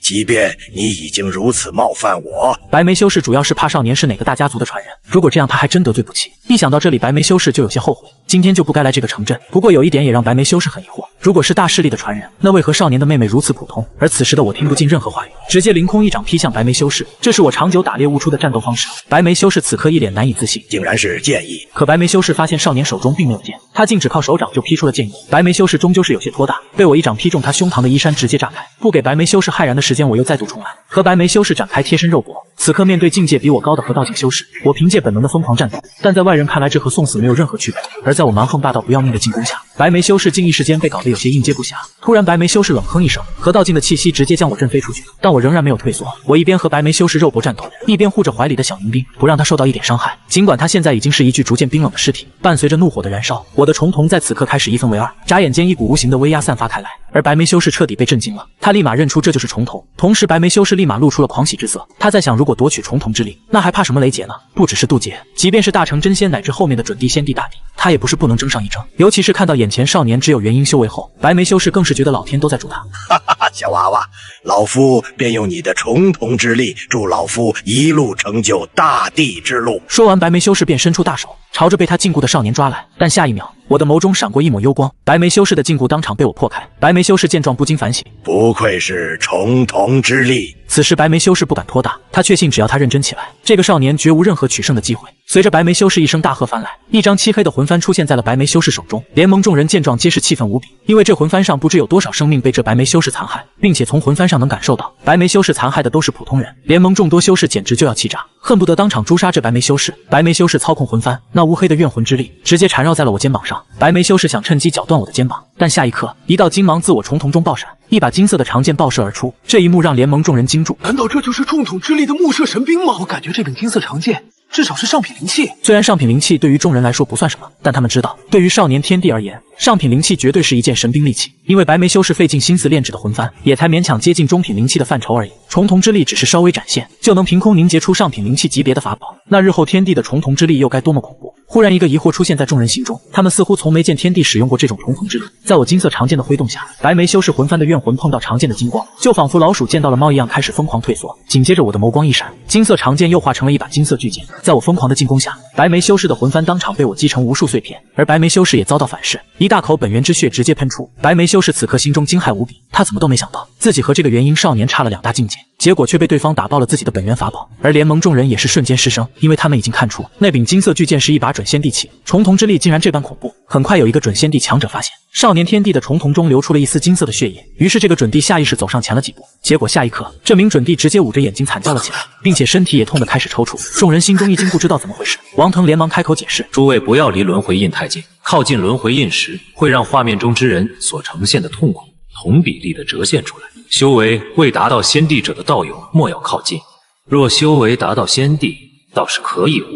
即便你已经如此冒犯我。白眉修士主要是怕少年是哪个大家族的传人，如果这样他还真得罪不起。一想到这里，白眉修士就有些后悔，今天就不该来这个城镇。不过有一点也让白眉修士很疑惑，如果是大势力的传人，那为何少年的妹妹如此普通？而此时的我听不进任何话语，直接凌空一掌劈向白眉修士，这是我长久打猎悟出的战斗方式。白眉修士此刻一脸难以置信，竟然是剑意。可白眉修士发现少年手中并没有剑，他竟只靠手掌就劈出了剑意。白眉修士终究是有些托大，被我一掌劈中他胸膛的衣衫直接炸开。不给白眉修士骇然的时间，我又再度重来，和白眉修士展开贴身肉搏。此刻面对境界比我高的河道境修士，我凭借本能的疯狂战斗，但在外人看来这和送死没有任何区别。而在我蛮横霸道不要命的进攻下，白眉修士竟一时间被搞得有些应接不暇。突然白眉修士冷哼一声，河道境的气息直接将我震飞出去，但我仍然没有退缩。我一边和白眉修士肉搏战斗，一边护着怀里的小宁冰，不让他受到一点伤害。尽管他现在已经是一具逐渐冰冷的尸体，伴随着怒火的燃烧，我的重瞳在此刻开始一分为二。眨眼间一股无形的威压散发开来，而白眉修士彻底被震惊了，他立马认出这就是重瞳。同时白眉修士立马露出了狂喜之色，他在想，如果夺取重瞳之力，那还怕什么雷劫呢？不只是渡劫，即便是大成真仙乃至后面的准帝、先帝、大帝，他也不是不能争上一争。尤其是看到眼前少年只有元婴修为后，白眉修士更是觉得老天都在助他。哈哈哈，小娃娃，老夫便用你的重瞳之力，助老夫一路成就大帝之路。说完，白眉修士便伸出大手，朝着被他禁锢的少年抓来。但下一秒，我的眸中闪过一抹幽光，白眉修士的禁锢当场被我破开。白眉修士见状不禁反省，不愧是重瞳之力。此时白眉修士不敢托大，他确信只要他认真起来，这个少年绝无任何取胜的机会。随着白眉修士一声大喝翻来，一张漆黑的魂幡出现在了白眉修士手中。联盟众人见状皆是气愤无比，因为这魂幡上不知有多少生命被这白眉修士残害，并且从魂幡上能感受到白眉修士残害的都是普通人。联盟众多修士简直就要气炸，恨不得当场诛杀这白眉修士。白眉修士操控魂幡，那乌黑的怨魂之力直接缠绕在了我肩膀上。白眉修士想趁机绞断我的肩膀，但下一刻一道金芒自我重瞳中爆闪，一把金色的长剑爆射而出。这一幕让联盟众人惊住，难道这就是重瞳之力的木射神兵吗？我感觉这柄金色长剑至少是上品灵器。虽然上品灵器对于众人来说不算什么，但他们知道，对于少年天帝而言，上品灵气绝对是一件神兵利器，因为白眉修士费尽心思炼制的魂幡，也才勉强接近中品灵气的范畴而已。重瞳之力只是稍微展现，就能凭空凝结出上品灵气级别的法宝，那日后天地的重瞳之力又该多么恐怖！忽然一个疑惑出现在众人心中，他们似乎从没见天帝使用过这种重瞳之力。在我金色长剑的挥动下，白眉修士魂幡的怨魂碰到长剑的金光，就仿佛老鼠见到了猫一样开始疯狂退缩。紧接着我的眸光一闪，金色长剑又化成了一把金色巨剑，在我疯狂的进攻下，白眉修士的魂幡当场被我击成无数碎片，而白眉修士也遭到反噬，一大口本源之血直接喷出。白眉修士此刻心中惊骇无比，他怎么都没想到自己和这个元婴少年差了2大境界，结果却被对方打爆了自己的本源法宝。而联盟众人也是瞬间失声，因为他们已经看出那柄金色巨剑是一把准仙帝器，重瞳之力竟然这般恐怖。很快有一个准仙帝强者发现少年天帝的重瞳中流出了一丝金色的血液，于是这个准帝下意识走上前了几步，结果下一刻这名准帝直接捂着眼睛惨叫了起来，并且身体也痛得开始抽搐。众人心中一惊，不知道怎么回事。王腾连忙开口解释：诸位不要离轮回印太近，靠近轮回印时会让画面中之人所呈现的痛苦同比例的折现出来。修为未达到仙帝者的道友莫要靠近，若修为达到仙帝，倒是可以无。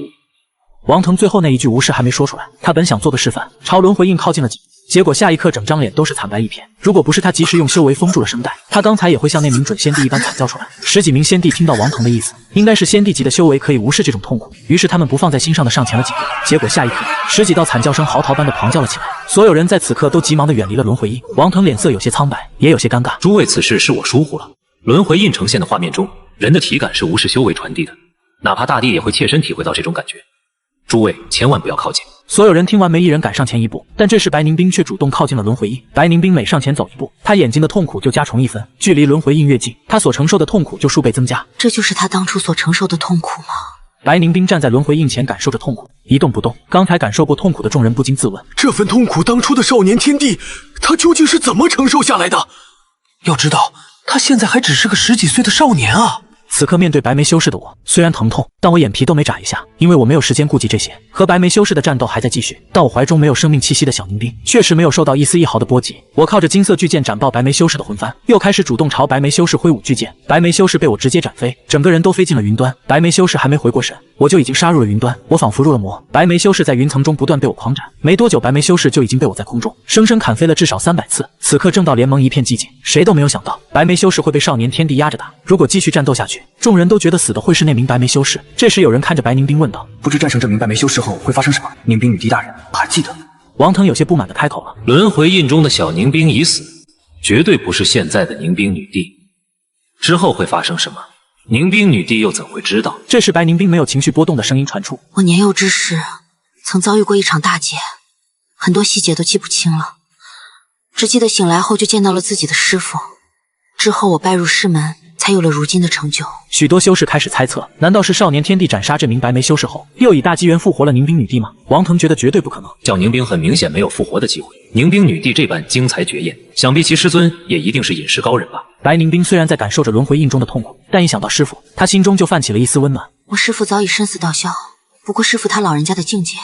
王腾最后那一句无视还没说出来，他本想做个示范，朝轮回印靠近了几步，结果下一刻整张脸都是惨白一片。如果不是他及时用修为封住了声带，他刚才也会像那名准仙帝一般惨叫出来。10几名仙帝听到王腾的意思，应该是仙帝级的修为可以无视这种痛苦，于是他们不放在心上的上前了几步。结果下一刻，10几道惨叫声嚎啕般的狂叫了起来，所有人在此刻都急忙的远离了轮回印。王腾脸色有些苍白，也有些尴尬。诸位，此事是我疏忽了。轮回印呈现的画面中，人的体感是无视修为传递的，哪怕大帝也会切身体会到这种感觉。诸位千万不要靠近。所有人听完没一人敢上前一步，但这时白宁冰却主动靠近了轮回印。白宁冰每上前走一步，他眼睛的痛苦就加重1分，距离轮回印越近，他所承受的痛苦就数倍增加。这就是他当初所承受的痛苦吗？白宁冰站在轮回印前感受着痛苦，一动不动。刚才感受过痛苦的众人不禁自问，这份痛苦当初的少年天帝他究竟是怎么承受下来的？要知道他现在还只是个10几岁的少年啊。此刻面对白眉修士的我，虽然疼痛，但我眼皮都没眨一下，因为我没有时间顾及这些。和白眉修士的战斗还在继续，但我怀中没有生命气息的小宁冰确实没有受到一丝一毫的波及。我靠着金色巨剑斩爆白眉修士的魂幡，又开始主动朝白眉修士挥舞巨剑。白眉修士被我直接斩飞，整个人都飞进了云端。白眉修士还没回过神，我就已经杀入了云端，我仿佛入了魔。白眉修士在云层中不断被我狂斩，没多久白眉修士就已经被我在空中生生砍飞了至少300次。此刻正道联盟一片寂静，谁都没有想到白眉修士会被少年天帝压着打。如果继续战斗下去，众人都觉得死的会是那名白眉修士。这时有人看着白宁冰问道：不知战胜这名白眉修士后会发生什么？宁冰女帝大人还记得？王腾有些不满的开口了：轮回印中的小宁冰已死，绝对不是现在的宁冰女帝。之后会发生什么，宁冰女帝又怎会知道？这时白宁冰没有情绪波动的声音传出：我年幼之时曾遭遇过一场大劫，很多细节都记不清了，只记得醒来后就见到了自己的师父，之后我拜入师门，才有了如今的成就。许多修士开始猜测，难道是少年天帝斩杀这名白眉修士后，又以大机缘复活了宁冰女帝吗？王腾觉得绝对不可能。叫宁冰很明显没有复活的机会。宁冰女帝这般精彩绝艳，想必其师尊也一定是隐世高人吧。白宁冰虽然在感受着轮回印中的痛苦，但一想到师父，他心中就泛起了一丝温暖。我师父早已生死道消，不过师父他老人家的境界，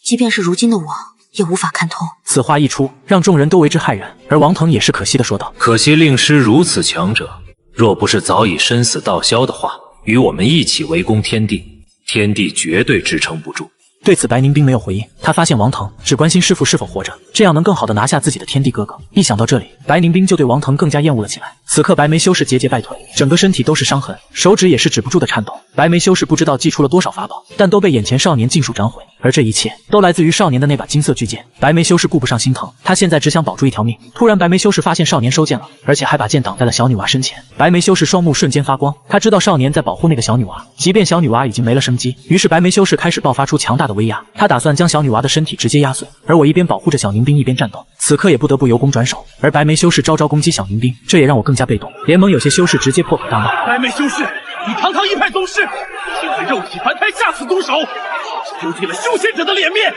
即便是如今的我也无法看透。此话一出，让众人都为之骇然，而王腾也是可惜的说道：可惜令师如此强者，若不是早已生死道消的话，与我们一起围攻天地，天地绝对支撑不住。对此白宁冰没有回应，他发现王腾只关心师父是否活着，这样能更好的拿下自己的天帝哥哥。一想到这里，白宁冰就对王腾更加厌恶了起来。此刻白眉修士节节败退，整个身体都是伤痕，手指也是止不住的颤抖。白眉修士不知道祭出了多少法宝，但都被眼前少年尽数斩毁，而这一切都来自于少年的那把金色巨剑。白眉修士顾不上心疼，他现在只想保住一条命。突然白眉修士发现少年收剑了，而且还把剑挡在了小女娃身前。白眉修士双目瞬间发光，他知道少年在保护那个小女娃，即便小女娃已经没了生机。于是白眉修士开始爆发出强大的威压，他打算将小女娃的身体直接压碎。而我一边保护着小宁冰一边战斗，此刻也不得不由攻转守。而白眉修士招攻击小宁冰，这也让我更加被动。联盟有些修士直接破口大骂：白眉修士，你堂堂一派宗师，竟在肉体凡胎下此毒手，丢尽了修仙者的脸面！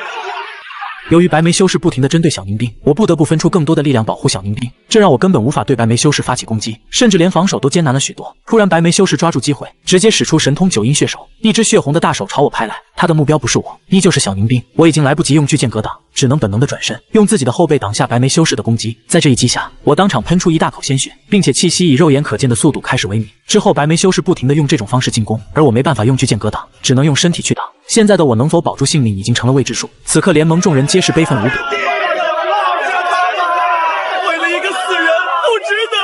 由于白眉修士不停地针对小宁冰，我不得不分出更多的力量保护小宁冰，这让我根本无法对白眉修士发起攻击，甚至连防守都艰难了许多。突然白眉修士抓住机会，直接使出神通9阴血手，一只血红的大手朝我拍来，他的目标不是我，依旧是小宁冰。我已经来不及用巨剑格挡，只能本能的转身，用自己的后背挡下白眉修士的攻击。在这一击下，我当场喷出一大口鲜血，并且气息以肉眼可见的速度开始萎靡。之后白眉修士不停地用这种方式进攻，而我没办法用巨剑格挡，只能用身体去挡。现在的我能否保住性命已经成了未知数。此刻联盟众人皆是悲愤无比。死人，不值得！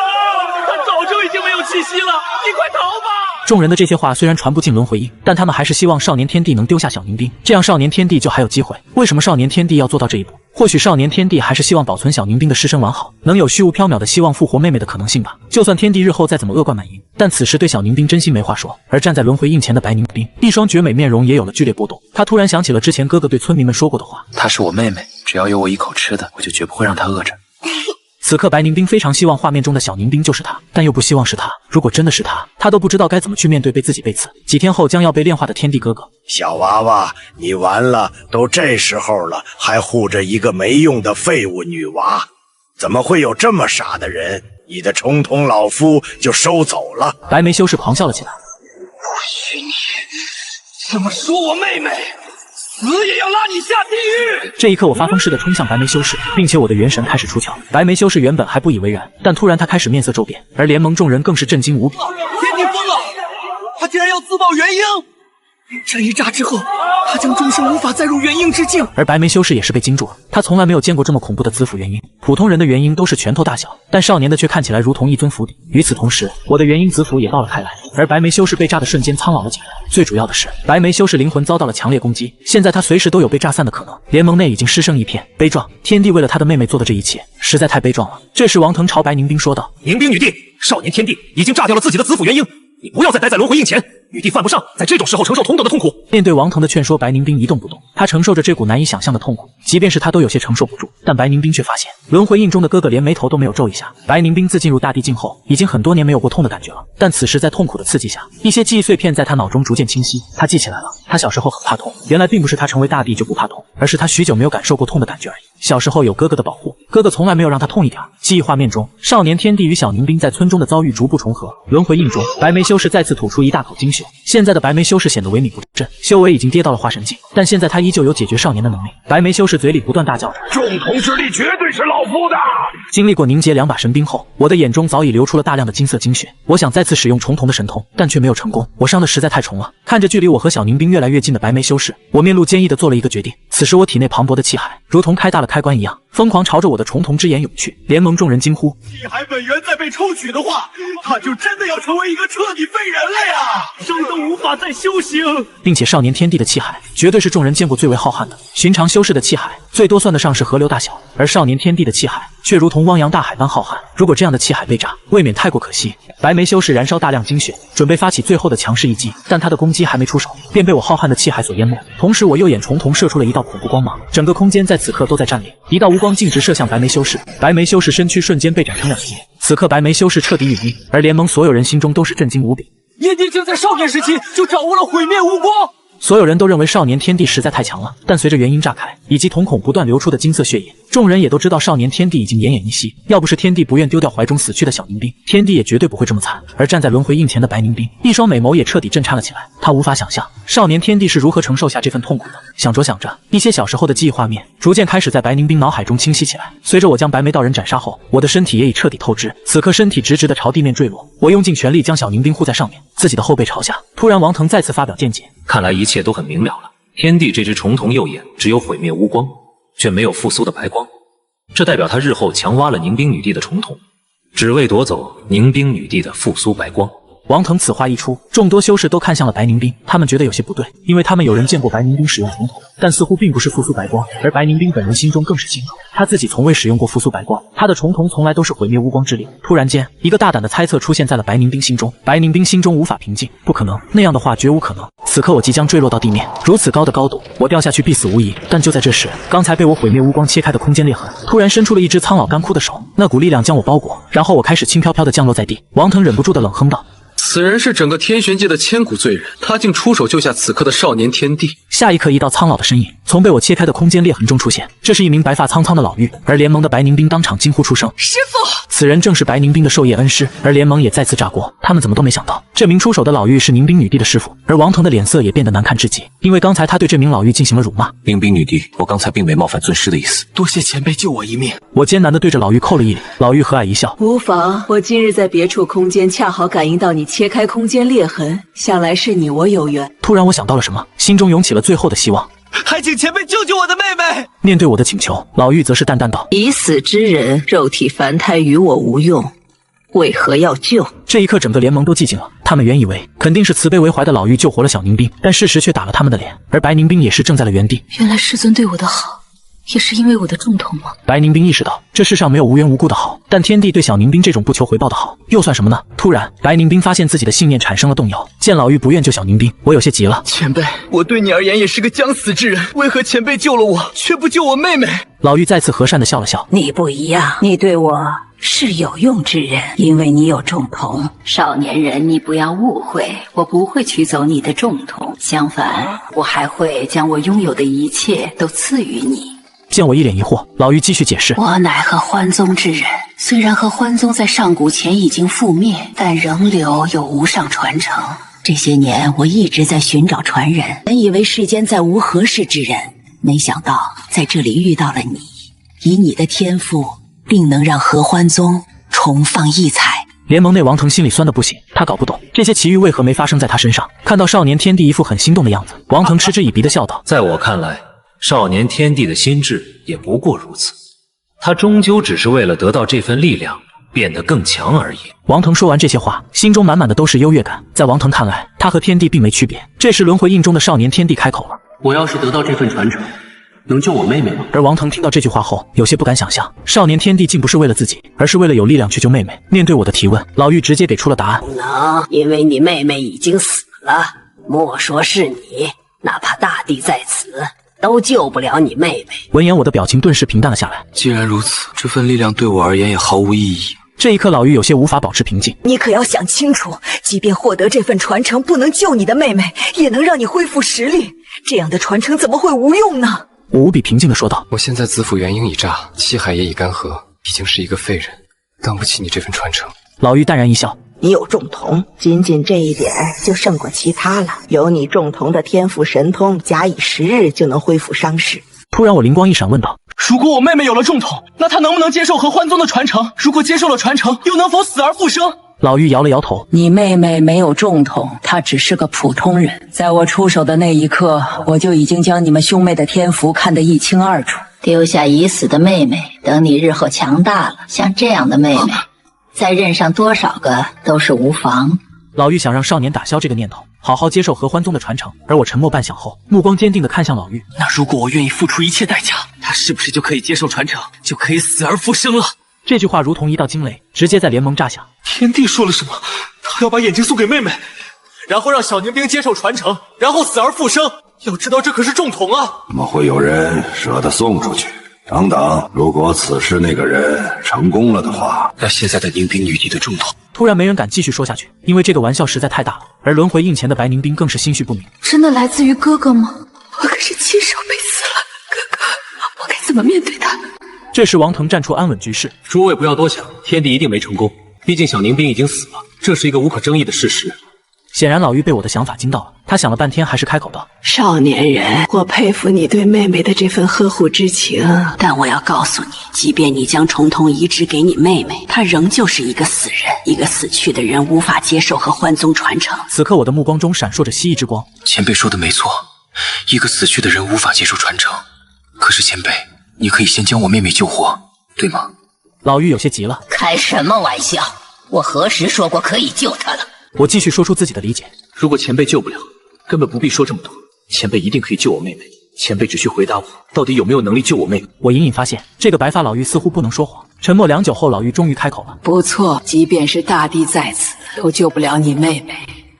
他早就已经没有气息了，你快逃吧！众人的这些话虽然传不进轮回印，但他们还是希望少年天帝能丢下小宁兵，这样少年天帝就还有机会。为什么少年天帝要做到这一步？或许少年天帝还是希望保存小宁兵的尸身完好，能有虚无缥缈的希望复活妹妹的可能性吧。就算天帝日后再怎么恶贯满盈，但此时对小宁兵真心没话说。而站在轮回印前的白宁兵，一双绝美面容也有了剧烈波动。他突然想起了之前哥哥对村民们说过的话：她是我妹妹，只要有我一口吃的，我就绝不会让她饿着。此刻白宁兵非常希望画面中的小宁兵就是他，但又不希望是他。如果真的是他，他都不知道该怎么去面对被自己背刺，几天后将要被炼化的天帝哥哥。小娃娃，你完了，都这时候了，还护着一个没用的废物女娃，怎么会有这么傻的人？你的重瞳老夫就收走了。白眉修士狂笑了起来。不许你这么说我妹妹，死也要拉你下地狱！这一刻，我发疯似的冲向白眉修士，并且我的元神开始出窍。白眉修士原本还不以为然，但突然他开始面色骤变，而联盟众人更是震惊无比。天帝疯了，他竟然要自爆元婴！这一炸之后，他将终生无法再入元婴之境。而白眉修士也是被惊住了，他从来没有见过这么恐怖的紫府元婴。普通人的元婴都是拳头大小，但少年的却看起来如同一尊府邸。与此同时，我的元婴紫府也倒了开来，而白眉修士被炸的瞬间苍老了几个。最主要的是，白眉修士灵魂遭到了强烈攻击，现在他随时都有被炸散的可能。联盟内已经失声一片，悲壮。天帝为了他的妹妹做的这一切，实在太悲壮了。这时，王腾朝白宁兵说道：“宁兵女帝，少年天帝已经炸掉了自己的紫府元婴，你不要再待在轮回印前。女帝犯不上在这种时候承受同等的痛苦。”面对王腾的劝说，白宁兵一动不动，他承受着这股难以想象的痛苦，即便是他都有些承受不住。但白宁兵却发现，轮回印中的哥哥连眉头都没有皱一下。白宁兵自进入大地境后，已经很多年没有过痛的感觉了，但此时在痛苦的刺激下，一些记忆碎片在他脑中逐渐清晰。他记起来了，他小时候很怕痛，原来并不是他成为大帝就不怕痛，而是他许久没有感受过痛的感觉而已。小时候有哥哥的保护，哥哥从来没有让他痛一点。记忆画面中，少年天帝与小宁兵在村中的遭遇逐步重合。轮回印中，白眉修士再次吐出一大口精血。现在的白眉修士显得萎靡不振，修为已经跌到了化神境，但现在他依旧有解决少年的能力。白眉修士嘴里不断大叫着：“重瞳之力绝对是老夫的！”经历过凝结2把神兵后，我的眼中早已流出了大量的金色精血。我想再次使用重瞳的神通，但却没有成功。我伤的实在太重了。看着距离我和小宁兵越来越近的白眉修士，我面露坚毅地做了一个决定。此时我体内磅礴的气海如同开大了开关一样，疯狂朝着我的重瞳之眼涌去。联盟众人惊呼：气海本源再被抽取的话，他就真的要成为一个彻底废人了呀！生都无法再修行。并且少年天帝的气海绝对是众人见过最为浩瀚的。寻常修士的气海最多算得上是河流大小，而少年天帝的气海却如同汪洋大海般浩瀚。如果这样的气海被炸，未免太过可惜。白眉修士燃烧大量精血，准备发起最后的强势一击，但他的攻击还没出手，便被我浩瀚的气海所淹没。同时，我右眼重瞳射出了一道恐怖光芒，整个空间在此刻都在战栗。一道无光径直射向白眉修士，白眉修士身躯瞬间被斩成2截。此刻，白眉修士彻底陨地，而联盟所有人心中都是震惊无比。炎帝竟在少年时期就掌握了毁灭无光。所有人都认为少年天帝实在太强了，但随着元婴炸开，以及瞳孔不断流出的金色血液，众人也都知道少年天帝已经奄奄一息。要不是天帝不愿丢掉怀中死去的小宁兵，天帝也绝对不会这么惨。而站在轮回印前的白宁兵，一双美眸也彻底震颤了起来。他无法想象少年天帝是如何承受下这份痛苦的。想着想着，一些小时候的记忆画面逐渐开始在白宁兵脑海中清晰起来。随着我将白眉道人斩杀后，我的身体也已彻底透支，此刻身体直直的朝地面坠落。我用尽全力将小宁兵护在上面，自己的后背朝下。突然，王腾再次发表见解，看来一切都很明了了。天帝这只重瞳右眼只有毁灭无光，却没有复苏的白光，这代表他日后强挖了宁兵女帝的重瞳，只为夺走宁兵女帝的复苏白光。王腾此话一出，众多修士都看向了白宁兵，他们觉得有些不对，因为他们有人见过白宁兵使用重瞳，但似乎并不是复苏白光，而白宁兵本人心中更是清楚，他自己从未使用过复苏白光，他的重瞳从来都是毁灭无光之力。突然间，一个大胆的猜测出现在了白宁兵心中，白宁兵心中无法平静，不可能，那样的话绝无可能。此刻我即将坠落到地面，如此高的高度，我掉下去必死无疑。但就在这时，刚才被我毁灭无光切开的空间裂痕，突然伸出了一只苍老干枯的手，那股力量将我包裹，然后我开始轻飘飘地降落在地。王腾忍不住地冷哼道：此人是整个天玄界的千古罪人，他竟出手救下此刻的少年天帝。下一刻，一道苍老的身影从被我切开的空间裂痕中出现，这是一名白发苍苍的老妪，而联盟的白宁兵当场惊呼出声：“师父！”此人正是白宁兵的授业恩师，而联盟也再次炸锅，他们怎么都没想到，这名出手的老妪是宁兵女帝的师傅。而王腾的脸色也变得难看至极，因为刚才他对这名老妪进行了辱骂。宁兵女帝，我刚才并没冒犯尊师的意思，多谢前辈救我一命。我艰难地对着老妪叩了一礼，老妪和蔼一笑：“无妨，我今日在别处空间恰好感应到你切开空间裂痕，想来是你我有缘。”突然我想到了什么，心中涌起了最后的希望。还请前辈救救我的妹妹。面对我的请求，老妪则是淡淡道：“已死之人，肉体凡胎与我无用，为何要救？”这一刻，整个联盟都寂静了。他们原以为肯定是慈悲为怀的老妪救活了小宁冰，但事实却打了他们的脸，而白宁冰也是怔在了原地。原来师尊对我的好，也是因为我的重瞳吗？白宁冰意识到这世上没有无缘无故的好，但天帝对小宁冰这种不求回报的好又算什么呢？突然，白宁冰发现自己的信念产生了动摇。见老妪不愿救小宁冰，我有些急了。前辈，我对你而言也是个将死之人，为何前辈救了我，却不救我妹妹？老妪再次和善地笑了笑。你不一样，你对我是有用之人，因为你有重瞳。少年人，你不要误会，我不会取走你的重瞳，相反，我还会将我拥有的一切都赐予你。见我一脸疑惑，老妪继续解释：“我乃合欢宗之人，虽然合欢宗在上古前已经覆灭，但仍留有无上传承。这些年，我一直在寻找传人，本以为世间再无合适之人，没想到在这里遇到了你。以你的天赋，定能让合欢宗重放异彩。”联盟内王腾心里酸得不行，他搞不懂这些奇遇为何没发生在他身上。看到少年天帝一副很心动的样子，王腾嗤之以鼻地笑道：“在我看来，少年天帝的心智也不过如此，他终究只是为了得到这份力量，变得更强而已。”王腾说完这些话，心中满满的都是优越感。在王腾看来，他和天帝并没区别。这时，轮回印中的少年天帝开口了：“我要是得到这份传承，能救我妹妹吗？”而王腾听到这句话后，有些不敢想象，少年天帝竟不是为了自己，而是为了有力量去救妹妹。面对我的提问，老妪直接给出了答案：“不能，因为你妹妹已经死了。莫说是你，哪怕大帝在此，都救不了你妹妹。”闻言，我的表情顿时平淡了下来。既然如此，这份力量对我而言也毫无意义。这一刻，老妪有些无法保持平静。你可要想清楚，即便获得这份传承不能救你的妹妹，也能让你恢复实力。这样的传承怎么会无用呢？我无比平静地说道：“我现在子府元婴已炸，气海也已干涸，已经是一个废人，当不起你这份传承。”老妪淡然一笑：“你有重瞳，仅仅这一点就胜过其他了。有你重瞳的天赋神通，假以时日就能恢复伤势。”突然，我灵光一闪，问道：“如果我妹妹有了重瞳，那她能不能接受合欢宗的传承？如果接受了传承，又能否死而复生？”老妪摇了摇头：“你妹妹没有重瞳，她只是个普通人。在我出手的那一刻，我就已经将你们兄妹的天赋看得一清二楚。丢下已死的妹妹，等你日后强大了，像这样的妹妹，再认上多少个都是无妨。”老妪想让少年打消这个念头，好好接受合欢宗的传承。而我沉默半晌后，目光坚定地看向老妪：“那如果我愿意付出一切代价，她是不是就可以接受传承，就可以死而复生了？”这句话如同一道惊雷，直接在联盟炸响。天帝说了什么？他要把眼睛送给妹妹，然后让小宁冰接受传承，然后死而复生。要知道这可是重瞳啊！怎么会有人舍得送出去？等等，如果此时那个人成功了的话，那现在的宁冰女帝的重瞳……突然没人敢继续说下去，因为这个玩笑实在太大了。而轮回印前的白宁冰更是心绪不明。真的来自于哥哥吗？我可是亲手被死了，哥哥，我该怎么面对他？这时王腾站出安稳局势：“诸位不要多想，天帝一定没成功，毕竟小宁冰已经死了，这是一个无可争议的事实。”显然老妪被我的想法惊到了，她想了半天还是开口道：“少年人，我佩服你对妹妹的这份呵护之情，但我要告诉你，即便你将重瞳移植给你妹妹，她仍旧是一个死人，一个死去的人无法接受和欢宗传承。”此刻我的目光中闪烁着蜥蜴之光。前辈说的没错，一个死去的人无法接受传承。可是前辈，你可以先将我妹妹救活，对吗？老妪有些急了：“开什么玩笑？我何时说过可以救她了？”我继续说出自己的理解：“如果前辈救不了，根本不必说这么多。前辈一定可以救我妹妹。前辈只需回答我，到底有没有能力救我妹妹？”我隐隐发现，这个白发老妪似乎不能说谎。沉默良久后，老妪终于开口了：“不错，即便是大帝在此，都救不了你妹妹，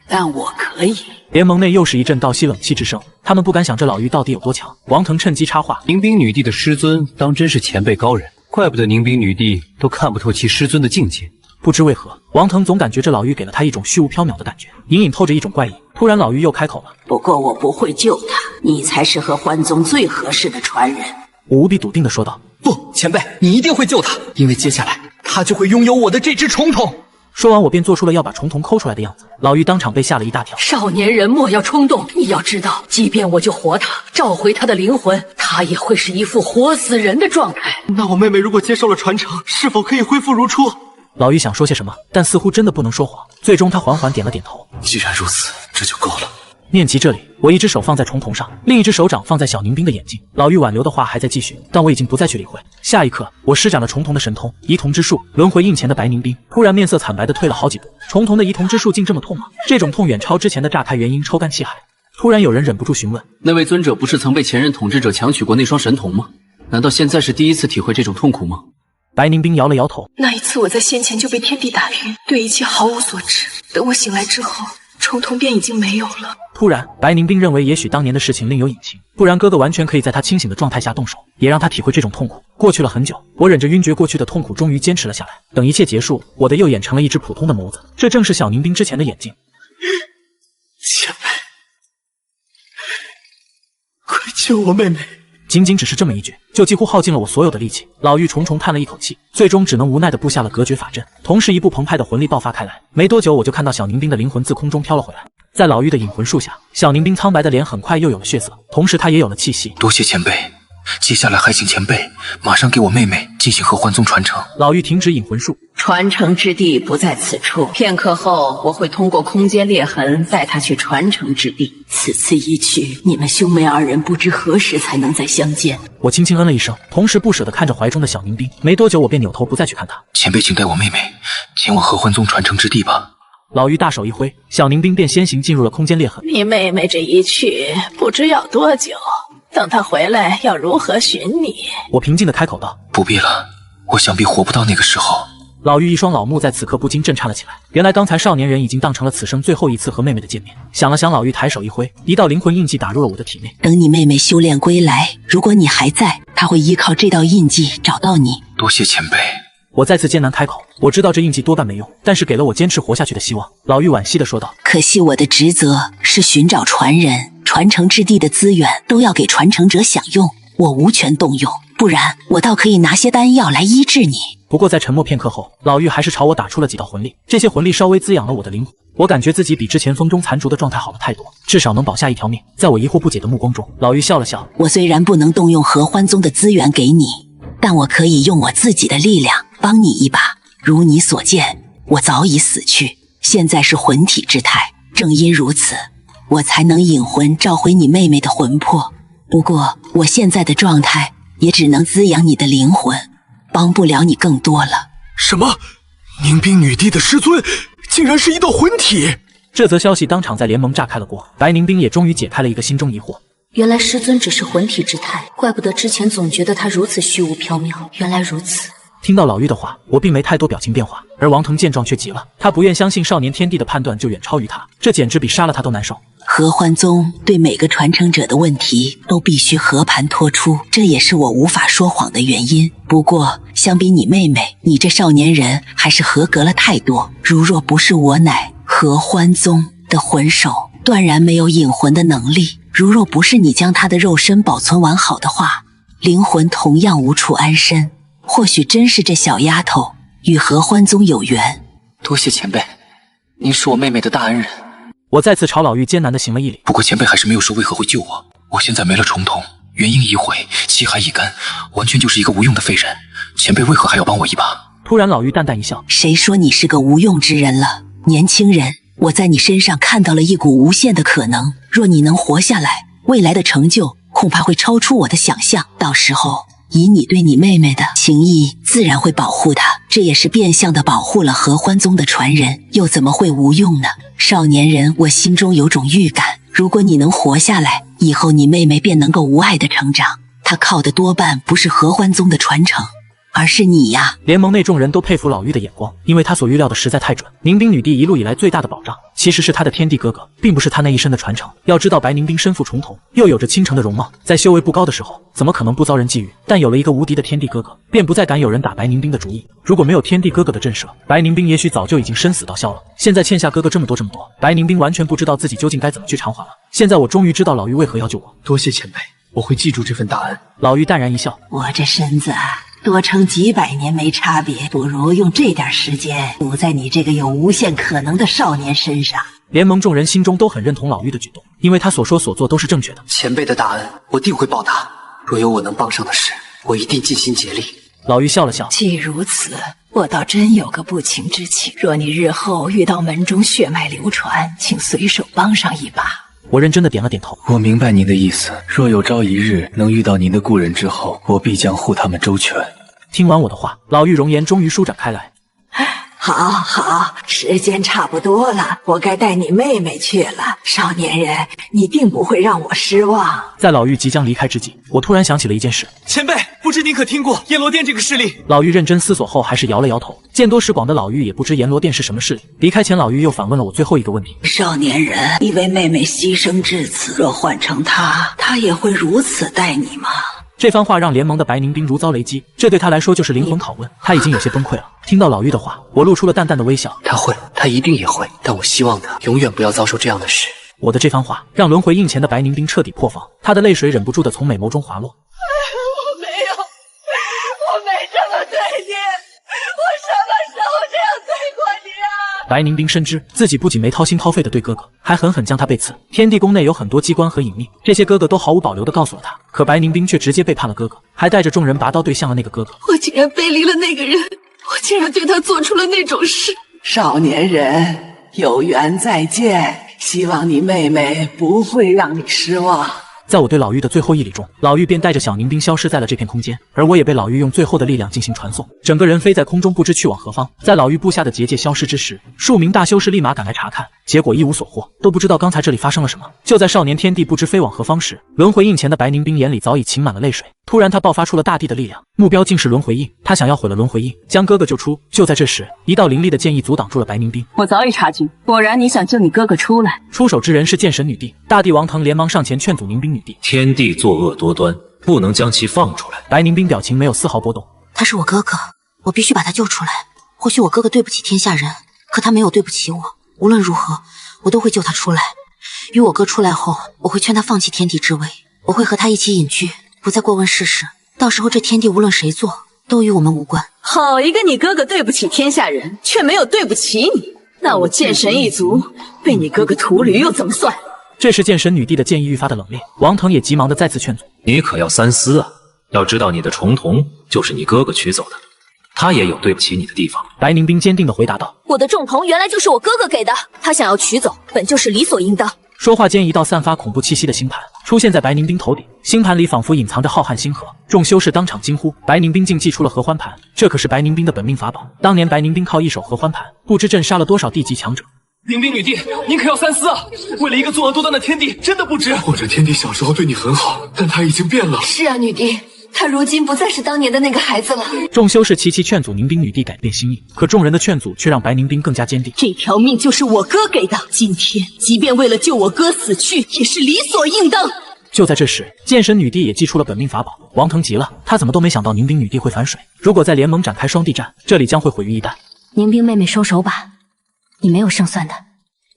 但我可以。”联盟内又是一阵倒吸冷气之声，他们不敢想这老妪到底有多强。王腾趁机插话：“宁冰女帝的师尊当真是前辈高人，怪不得宁冰女帝都看不透其师尊的境界。”不知为何，王腾总感觉这老妪给了他一种虚无缥缈的感觉，隐隐透着一种怪异。突然，老妪又开口了：“不过我不会救他，你才是和欢宗最合适的传人。”我无比笃定地说道：“不，前辈，你一定会救他，因为接下来他就会拥有我的这只重瞳。”说完，我便做出了要把重瞳抠出来的样子。老妪当场被吓了一大跳。少年人莫要冲动，你要知道，即便我救活他，召回他的灵魂，他也会是一副活死人的状态。那我妹妹如果接受了传承，是否可以恢复如初？老妪想说些什么，但似乎真的不能说谎。最终，她缓缓点了点头。既然如此，这就够了。念及这里，我一只手放在重瞳上，另一只手掌放在小宁冰的眼睛。老妪挽留的话还在继续，但我已经不再去理会。下一刻，我施展了重瞳的神通，移瞳之术。轮回印前的白宁冰突然面色惨白的退了好几步。重瞳的移瞳之术竟这么痛吗？这种痛远超之前的炸开元婴抽干气海。突然有人忍不住询问：那位尊者不是曾被前任统治者强取过那双神瞳吗？难道现在是第一次体会这种痛苦吗？白宁冰摇了摇头。那一次我在先前就被天地打晕，对一切毫无所知。等我醒来之后，重瞳便已经没有了。突然，白宁冰认为也许当年的事情另有隐情，不然哥哥完全可以在他清醒的状态下动手，也让他体会这种痛苦。过去了很久，我忍着晕厥过去的痛苦，终于坚持了下来。等一切结束，我的右眼成了一只普通的眸子，这正是小宁冰之前的眼睛。前辈，快救我妹妹！仅仅只是这么一句，就几乎耗尽了我所有的力气。老妪重重叹了一口气，最终只能无奈地布下了隔绝法阵，同时一部澎湃的魂力爆发开来。没多久，我就看到小宁冰的灵魂自空中飘了回来，在老妪的引魂术下，小宁冰苍白的脸很快又有了血色，同时她也有了气息。多谢前辈，接下来还请前辈马上给我妹妹进行合欢宗传承。老妪停止引魂术，传承之地不在此处，片刻后我会通过空间裂痕带她去传承之地。此次一去，你们兄妹二人不知何时才能再相见。我轻轻嗯了一声，同时不舍地看着怀中的小宁冰。没多久，我便扭头不再去看她。前辈，请带我妹妹前往合欢宗传承之地吧。老妪大手一挥，小宁冰便先行进入了空间裂痕。你妹妹这一去，不知要多久，等她回来要如何寻你？我平静地开口道：不必了，我想必活不到那个时候。老妪一双老目在此刻不禁震颤了起来。原来刚才少年人已经当成了此生最后一次和妹妹的见面。想了想，老妪抬手一挥，一道灵魂印记打入了我的体内。等你妹妹修炼归来，如果你还在，她会依靠这道印记找到你。多谢前辈。我再次艰难开口，我知道这印记多半没用，但是给了我坚持活下去的希望。老妪惋惜地说道：可惜我的职责是寻找传人，传承之地的资源都要给传承者享用，我无权动用，不然我倒可以拿些丹药来医治你。不过在沉默片刻后，老妪还是朝我打出了几道魂力，这些魂力稍微滋养了我的灵魂。我感觉自己比之前风中残烛的状态好了太多，至少能保下一条命。在我疑惑不解的目光中，老妪笑了笑：我虽然不能动用合欢宗的资源给你，但我可以用我自己的力量帮你一把。如你所见，我早已死去，现在是魂体之态，正因如此，我才能引魂召回你妹妹的魂魄。不过我现在的状态也只能滋养你的灵魂，帮不了你更多了。什么？宁冰女帝的师尊竟然是一道魂体？这则消息当场在联盟炸开了锅，白宁冰也终于解开了一个心中疑惑。原来师尊只是魂体之态，怪不得之前总觉得他如此虚无缥缈。原来如此。听到老妪的话，我并没太多表情变化，而王腾见状却急了。他不愿相信少年天帝的判断就远超于他，这简直比杀了他都难受。合欢宗对每个传承者的问题都必须和盘托出，这也是我无法说谎的原因。不过相比你妹妹，你这少年人还是合格了太多。如若不是我乃合欢宗的魂首，断然没有引魂的能力。如若不是你将他的肉身保存完好的话，灵魂同样无处安身。或许真是这小丫头与合欢宗有缘。多谢前辈，您是我妹妹的大恩人。我再次朝老妪艰难地行了一礼。不过前辈还是没有说为何会救我。我现在没了重瞳，元婴已毁，气海已干，完全就是一个无用的废人。前辈为何还要帮我一把？突然老妪淡淡一笑：谁说你是个无用之人了？年轻人，我在你身上看到了一股无限的可能。若你能活下来，未来的成就恐怕会超出我的想象。到时候以你对你妹妹的情谊，自然会保护她，这也是变相的保护了合欢宗的传人，又怎么会无用呢？少年人，我心中有种预感，如果你能活下来，以后你妹妹便能够无碍的成长。她靠的多半不是合欢宗的传承，而是你呀！联盟内众人都佩服老妪的眼光，因为她所预料的实在太准。宁冰女帝一路以来最大的保障，其实是她的天帝哥哥，并不是她那一身的传承。要知道白宁冰身负重瞳，又有着倾城的容貌，在修为不高的时候，怎么可能不遭人觊觎？但有了一个无敌的天帝哥哥，便不再敢有人打白宁冰的主意。如果没有天帝哥哥的震慑，白宁冰也许早就已经生死道消了。现在欠下哥哥这么多，白宁冰完全不知道自己究竟该怎么去偿还了。现在我终于知道老妪为何要救我。多谢前辈，我会记住这份大恩。老妪淡然一笑：我这身子多撑几百年没差别，不如用这点时间赌在你这个有无限可能的少年身上。联盟众人心中都很认同老妪的举动，因为他所说所做都是正确的。前辈的大恩，我定会报答。若有我能帮上的事，我一定尽心竭力。老妪笑了笑：既如此，我倒真有个不情之请。若你日后遇到门中血脉流传，请随手帮上一把。我认真的点了点头。我明白您的意思，若有朝一日能遇到您的故人之后，我必将护他们周全。听完我的话，老妪容颜终于舒展开来。好，时间差不多了，我该带你妹妹去了。少年人，你定不会让我失望。在老妪即将离开之际，我突然想起了一件事。前辈，不知您可听过阎罗殿这个势力？老妪认真思索后，还是摇了摇头。见多识广的老妪也不知阎罗殿是什么势力。离开前，老妪又反问了我最后一个问题：少年人，你为妹妹牺牲至此，若换成她也会如此待你吗？这番话让联盟的白宁冰如遭雷击，这对他来说就是灵魂拷问，他已经有些崩溃了。听到老妪的话，我露出了淡淡的微笑。他会，他一定也会，但我希望他永远不要遭受这样的事。我的这番话让轮回印前的白宁冰彻底破防，他的泪水忍不住的从美眸中滑落。我没这么对你，我什么时候这样对过你啊？白宁冰深知自己不仅没掏心掏肺的对哥哥，还狠狠将他背刺。天地宫内有很多机关和隐秘，这些哥哥都毫无保留地告诉了他，可白宁冰却直接背叛了哥哥，还带着众人拔刀对向了那个哥哥。我竟然背离了那个人，我竟然对他做出了那种事。少年人，有缘再见，希望你妹妹不会让你失望。在我对老妪的最后一礼中，老妪便带着小宁冰消失在了这片空间，而我也被老妪用最后的力量进行传送，整个人飞在空中，不知去往何方。在老妪布下的结界消失之时，数名大修士立马赶来查看，结果一无所获，都不知道刚才这里发生了什么。就在少年天帝不知飞往何方时，轮回印前的白宁冰眼里早已噙满了泪水。突然他爆发出了大地的力量，目标竟是轮回印，他想要毁了轮回印，将哥哥救出。就在这时，一道凌厉的剑意阻挡住了白宁冰。我早已察觉，果然你想救你哥哥出来。出手之人是剑神女帝，大帝王腾连忙上前劝阻宁冰女帝。天帝作恶多端，不能将其放出来。白宁冰表情没有丝毫波动。他是我哥哥，我必须把他救出来。或许我哥哥对不起天下人，可他没有对不起我。无论如何，我都会救他出来。与我哥出来后，我会劝他放弃天帝之位，我会和他一起隐居，不再过问世事。到时候这天地无论谁做，都与我们无关。好一个你哥哥对不起天下人，却没有对不起你。那我剑神一族被你哥哥屠驴又怎么算？这时剑神女帝的剑意愈发的冷冽，王腾也急忙的再次劝阻。你可要三思啊！要知道你的重瞳就是你哥哥取走的，他也有对不起你的地方。白宁冰坚定的回答道：我的重瞳原来就是我哥哥给的，他想要取走，本就是理所应当。说话间，一道散发恐怖气息的星盘出现在白宁冰头顶，星盘里仿佛隐藏着浩瀚星河。众修士当场惊呼：白宁冰竟祭出了合欢盘，这可是白宁冰的本命法宝。当年白宁冰靠一手合欢盘，不知镇杀了多少地级强者。宁冰女帝，您可要三思啊！为了一个作恶多端的天帝，真的不值。或者天帝小时候对你很好，但他已经变了。是啊，女帝，他如今不再是当年的那个孩子了。众修士齐齐劝阻宁冰女帝改变心意，可众人的劝阻却让白宁冰更加坚定。这条命就是我哥给的，今天即便为了救我哥死去，也是理所应当。就在这时，剑神女帝也祭出了本命法宝。王腾急了，他怎么都没想到宁冰女帝会反水。如果在联盟展开双帝战，这里将会毁于一旦。宁冰妹妹收手吧，你没有胜算的。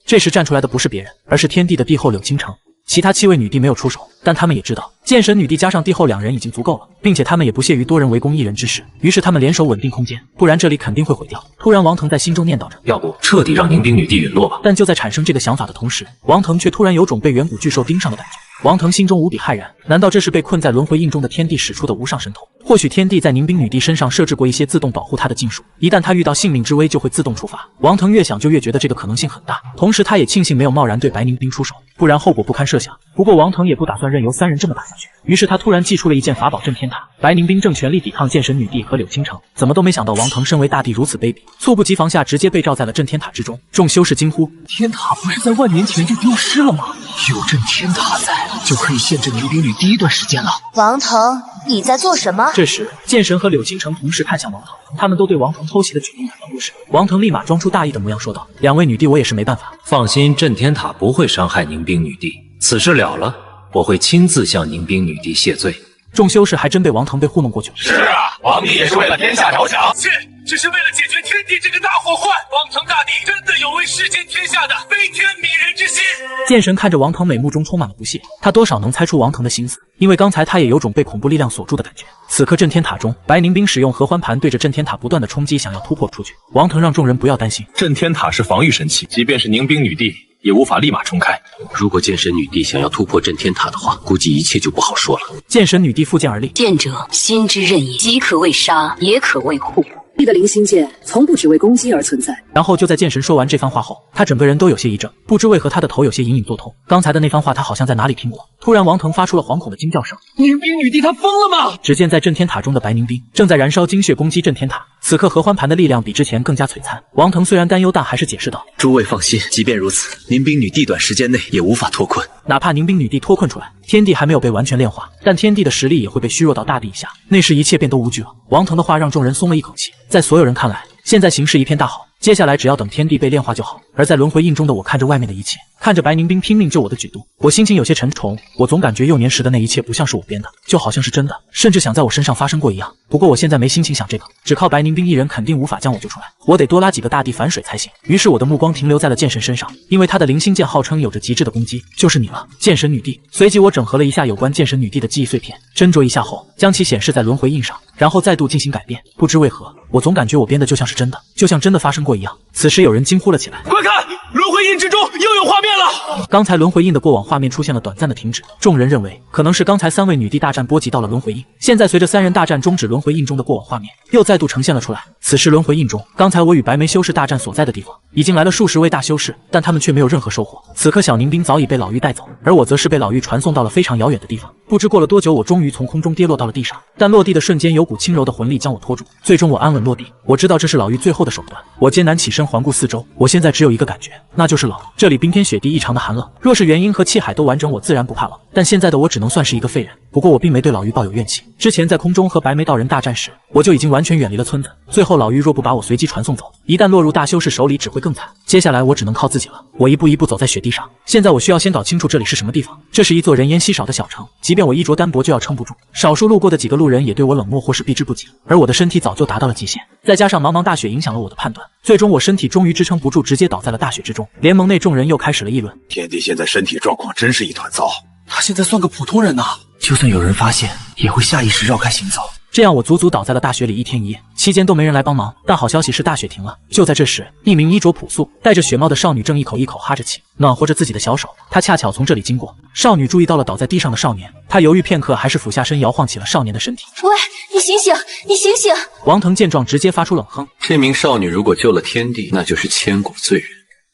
这时站出来的不是别人，而是天帝的帝后柳倾城。其他7位女帝没有出手，但他们也知道剑神女帝加上帝后2人已经足够了，并且他们也不屑于多人围攻1人之事，于是他们联手稳定空间，不然这里肯定会毁掉。突然王腾在心中念叨着，要不彻底让宁冰女帝陨落吧。但就在产生这个想法的同时，王腾却突然有种被远古巨兽盯上的感觉。王腾心中无比骇然，难道这是被困在轮回印中的天帝使出的无上神通？或许天帝在宁冰女帝身上设置过一些自动保护她的禁术，一旦她遇到性命之危就会自动触发。王腾越想就越觉得这个可能性很大，同时他也庆幸没有贸然对白宁冰出手，不然后果不堪设想。不过王腾也不打算任由3人这么打下去，于是他突然祭出了一件法宝镇天塔。白宁冰正全力抵抗剑神女帝和柳倾城，怎么都没想到王腾身为大帝如此卑鄙，猝不及防下直接被罩在了镇天塔之中。众修士惊呼：天塔不是在万年前就丢失了吗？有镇天塔在，就可以限制宁冰女第一段时间了。王腾，你在做什么？这时剑神和柳倾城同时看向王腾，他们都对王腾偷袭的举动感到不适。王腾立马装出大意的模样说道：2位女帝，我也是没办法。放心，镇天塔不会伤害宁冰女帝，此事了了，我会亲自向宁冰女帝谢罪。众修士还真被王腾被糊弄过去了。是啊，王帝也是为了天下着想，切，只是为了解决天帝这个大祸患。王腾大帝真的有为世间天下的悲天悯人之心。剑神看着王腾，美目中充满了不屑。他多少能猜出王腾的心思，因为刚才他也有种被恐怖力量锁住的感觉。此刻镇天塔中，白宁冰使用合欢盘对着镇天塔不断的冲击，想要突破出去。王腾让众人不要担心，镇天塔是防御神器，即便是宁冰女帝也无法立马重开。如果剑神女帝想要突破镇天塔的话，估计一切就不好说了。剑神女帝负剑而立，剑者心之刃也，即可为杀，也可为护。你的灵心剑从不只为攻击而存在，然后就在剑神说完这番话后，他整个人都有些一怔，不知为何他的头有些隐隐作痛。刚才的那番话他好像在哪里听过。突然王腾发出了惶恐的惊叫声：“宁冰女帝她疯了吗？”只见在震天塔中的白宁冰正在燃烧精血攻击震天塔，此刻合欢盘的力量比之前更加璀璨。王腾虽然担忧，但还是解释道：“诸位放心，即便如此，宁冰女帝短时间内也无法脱困。哪怕宁冰女帝脱困出来，天地还没有被完全炼化，但天地的实力也会被虚弱到大地以下，那时一切便都无惧了。”王腾的话让众人松了一口气，在所有人看来，现在形势一片大好，接下来只要等天地被炼化就好。而在轮回印中的我看着外面的一切，看着白宁冰拼命救我的举动，我心情有些沉重。我总感觉幼年时的那一切不像是我编的，就好像是真的，甚至想在我身上发生过一样。不过我现在没心情想这个，只靠白宁冰一人肯定无法将我救出来，我得多拉几个大地反水才行。于是我的目光停留在了剑神身上，因为他的灵星剑号称有着极致的攻击，就是你了，剑神女帝。随即我整合了一下有关剑神女帝的记忆碎片，斟酌一下后，将其显示在轮回印上，然后再度进行改变。不知为何，我总感觉我编的就像是真的，就像真的发生过一样。此时有人惊呼了起来：“快看，轮回印之中又有画面了！”刚才轮回印的过往画面出现了短暂的停止，众人认为可能是刚才3位女帝大战波及到了轮回印，现在随着3人大战终止，轮回印中的过往画面又再度呈现了出来。此时轮回印中，刚才我与白眉修士大战所在的地方，已经来了数十位大修士，但他们却没有任何收获。此刻小宁冰早已被老妪带走，而我则是被老妪传送到了非常遥远的地方。不知过了多久，我终于从空中跌落到了地上，但落地的瞬间有股轻柔的魂力将我拖住，最终我安稳落地。我知道这是老妪最后的手段，我艰难起身环顾四周，我现在只有一个感觉，那就是冷。这里冰天雪地异常的寒冷，若是元婴和气海都完整，我自然不怕冷，但现在的我只能算是一个废人。不过我并没对老妪抱有怨气，之前在空中和白眉道人大战时，我就已经完全远离了村子。最后老妪若不把我随机传送走，一旦落入大修士手里，只会更惨。接下来我只能靠自己了。我一步一步走在雪地上，现在我需要先搞清楚这里是什么地方。这是一座人烟稀少的小城，即便我衣着单薄就要撑不住，少数路过的几个路人也对我冷漠或是避之不及，而我的身体早就达到了极限，再加上茫茫大雪影响了我的判断，最终我身体终于支撑不住，直接倒在了大雪之中。联盟内众人又开始了议论：天帝现在身体状况真是一团糟，他现在算个普通人呐，就算有人发现，也会下意识绕开行走。这样我足足倒在了大雪里1天1夜，期间都没人来帮忙。但好消息是大雪停了。就在这时，一名衣着朴素、戴着雪帽的少女正一口一口哈着气，暖和着自己的小手。她恰巧从这里经过，少女注意到了倒在地上的少年，她犹豫片刻，还是俯下身摇晃起了少年的身体。喂，你醒醒，你醒醒！王腾见状直接发出冷哼：这名少女如果救了天帝，那就是千古罪人。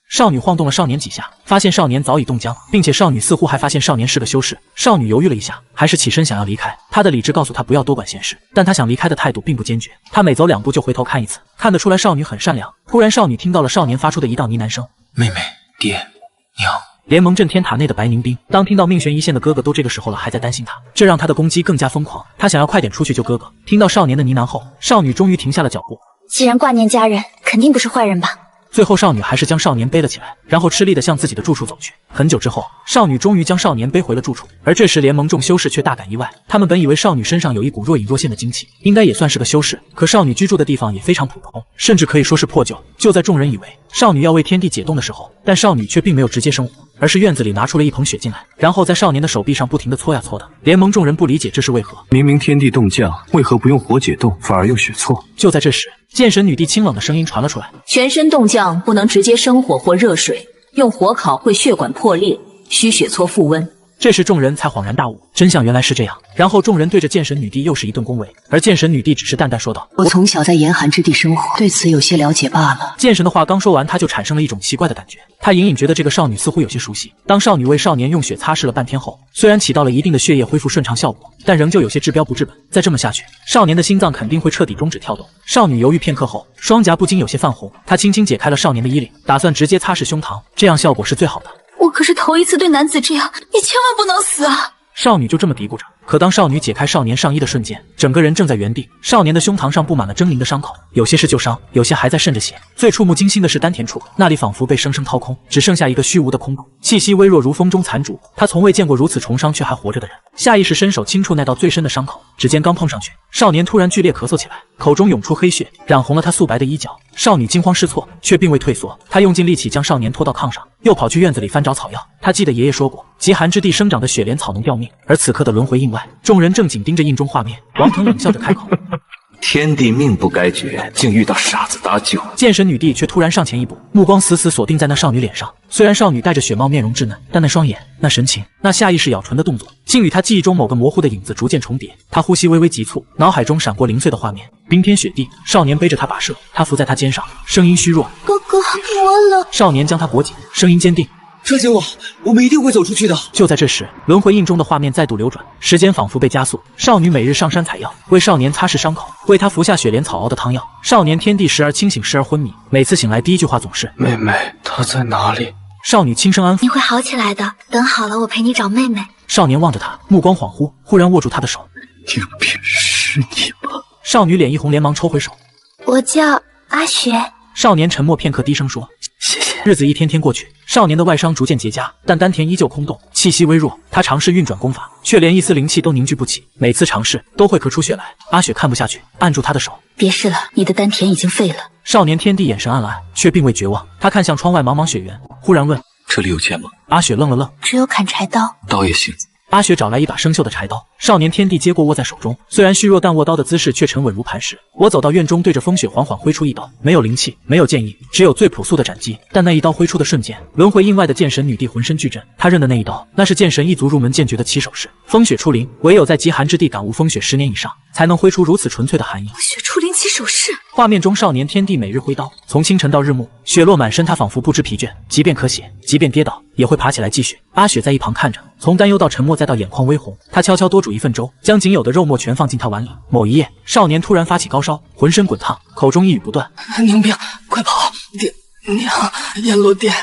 少女晃动了少年几下，发现少年早已冻僵，并且少女似乎还发现少年是个修士。少女犹豫了一下，还是起身想要离开。她的理智告诉她不要多管闲事，但她想离开的态度并不坚决。她每走2步就回头看一次，看得出来少女很善良。突然，少女听到了少年发出的一道呢喃声：“妹妹，爹，娘。”联盟震天塔内的白宁冰，当听到命悬一线的哥哥都这个时候了，还在担心他，这让他的攻击更加疯狂。他想要快点出去救哥哥。听到少年的呢喃后，少女终于停下了脚步。既然挂念家人，肯定不是坏人吧？最后，少女还是将少年背了起来，然后吃力地向自己的住处走去。很久之后，少女终于将少年背回了住处。而这时，联盟众修士却大感意外，他们本以为少女身上有一股若隐若现的精气，应该也算是个修士。可少女居住的地方也非常普通，甚至可以说是破旧。就在众人以为少女要为天地解冻的时候，但少女却并没有直接生火，而是院子里拿出了一捧雪进来，然后在少年的手臂上不停地搓呀搓的。联盟众人不理解这是为何，明明天地冻降，为何不用火解冻，反而用雪搓？就在这时，剑神女帝清冷的声音传了出来：全身冻降不能直接生火或热水，用火烤会血管破裂，需雪搓复温。这时众人才恍然大悟，真相原来是这样。然后众人对着剑神女帝又是一顿恭维，而剑神女帝只是淡淡说道：我从小在严寒之地生活，对此有些了解罢了。剑神的话刚说完，他就产生了一种奇怪的感觉，他隐隐觉得这个少女似乎有些熟悉。当少女为少年用血擦拭了半天后，虽然起到了一定的血液恢复顺畅效果，但仍旧有些治标不治本。再这么下去，少年的心脏肯定会彻底终止跳动。少女犹豫片刻后，双颊不禁有些泛红，她轻轻解开了少年的衣领，打算直接擦拭胸膛，这样效果是最好的。我可是头一次对男子这样，你千万不能死啊！少女就这么嘀咕着。可当少女解开少年上衣的瞬间，整个人正在原地。少年的胸膛上布满了狰狞的伤口，有些是旧伤，有些还在渗着血。最触目惊心的是丹田处，那里仿佛被生生掏空，只剩下一个虚无的空洞，气息微弱如风中残烛。他从未见过如此重伤却还活着的人，下意识伸手轻触那道最深的伤口，指尖刚碰上去，少年突然剧烈咳嗽起来，口中涌出黑血，染红了他素白的衣角。少女惊慌失措，却并未退缩，她用尽力气将少年拖到炕上，又跑去院子里翻找草药。她记得爷爷说过，极寒之地生长的雪莲草能吊命。而此刻的轮回印外，众人正紧盯着印中画面。王腾冷笑着开口：天帝命不该绝，竟遇到傻子搭救。剑神女帝却突然上前一步，目光死死锁定在那少女脸上。虽然少女带着雪貌，面容稚嫩，但那双眼、那神情、那下意识咬唇的动作，竟与她记忆中某个模糊的影子逐渐重叠。她呼吸微微急促，脑海中闪过零碎的画面：冰天雪地，少年背着她跋涉，她伏在他肩上，声音虚弱：“哥哥，我冷。”少年将她裹紧，声音坚定。相信我们一定会走出去的。就在这时，轮回印中的画面再度流转，时间仿佛被加速。少女每日上山采药，为少年擦拭伤口，为他服下雪莲草熬的汤药。少年天帝时而清醒，时而昏迷，每次醒来第一句话总是：“妹妹，她在哪里？”少女轻声安抚：“你会好起来的，等好了我陪你找妹妹。”少年望着她，目光恍惚，忽然握住她的手：“宁冰是你吗？”少女脸一红，连忙抽回手：“我叫阿雪。”少年沉默片刻，低声说：“谢谢。”日子一天天过去，少年的外伤逐渐结痂，但丹田依旧空洞，气息微弱。他尝试运转功法，却连一丝灵气都凝聚不起，每次尝试都会咳出血来。阿雪看不下去，按住他的手：“别试了，你的丹田已经废了。”少年天帝眼神暗蓝，却并未绝望。他看向窗外茫茫雪原，忽然问：“这里有剑吗？”阿雪愣了愣：“只有砍柴刀。”刀也行。阿雪找来一把生锈的柴刀，少年天帝接过握在手中，虽然虚弱，但握刀的姿势却沉稳如磐石。我走到院中，对着风雪缓缓挥出一刀，没有灵气，没有剑意，只有最朴素的斩击。但那一刀挥出的瞬间，轮回印外的剑神女帝浑身巨震。她认的那一刀，那是剑神一族入门剑诀的起手式。风雪出灵，唯有在极寒之地感悟风雪10年以上，才能挥出如此纯粹的寒意。风雪出灵起手式。画面中，少年天帝每日挥刀，从清晨到日暮，雪落满身，他仿佛不知疲倦，即便咳血，即便跌倒，也会爬起来继续。阿雪在一旁看着，从担忧到沉默，再到眼眶微红。他悄悄多煮一份粥，将仅有的肉末全放进他碗里。某一夜，少年突然发起高烧，浑身滚烫，口中一语不断：“宁冰，快跑！娘，阎罗殿，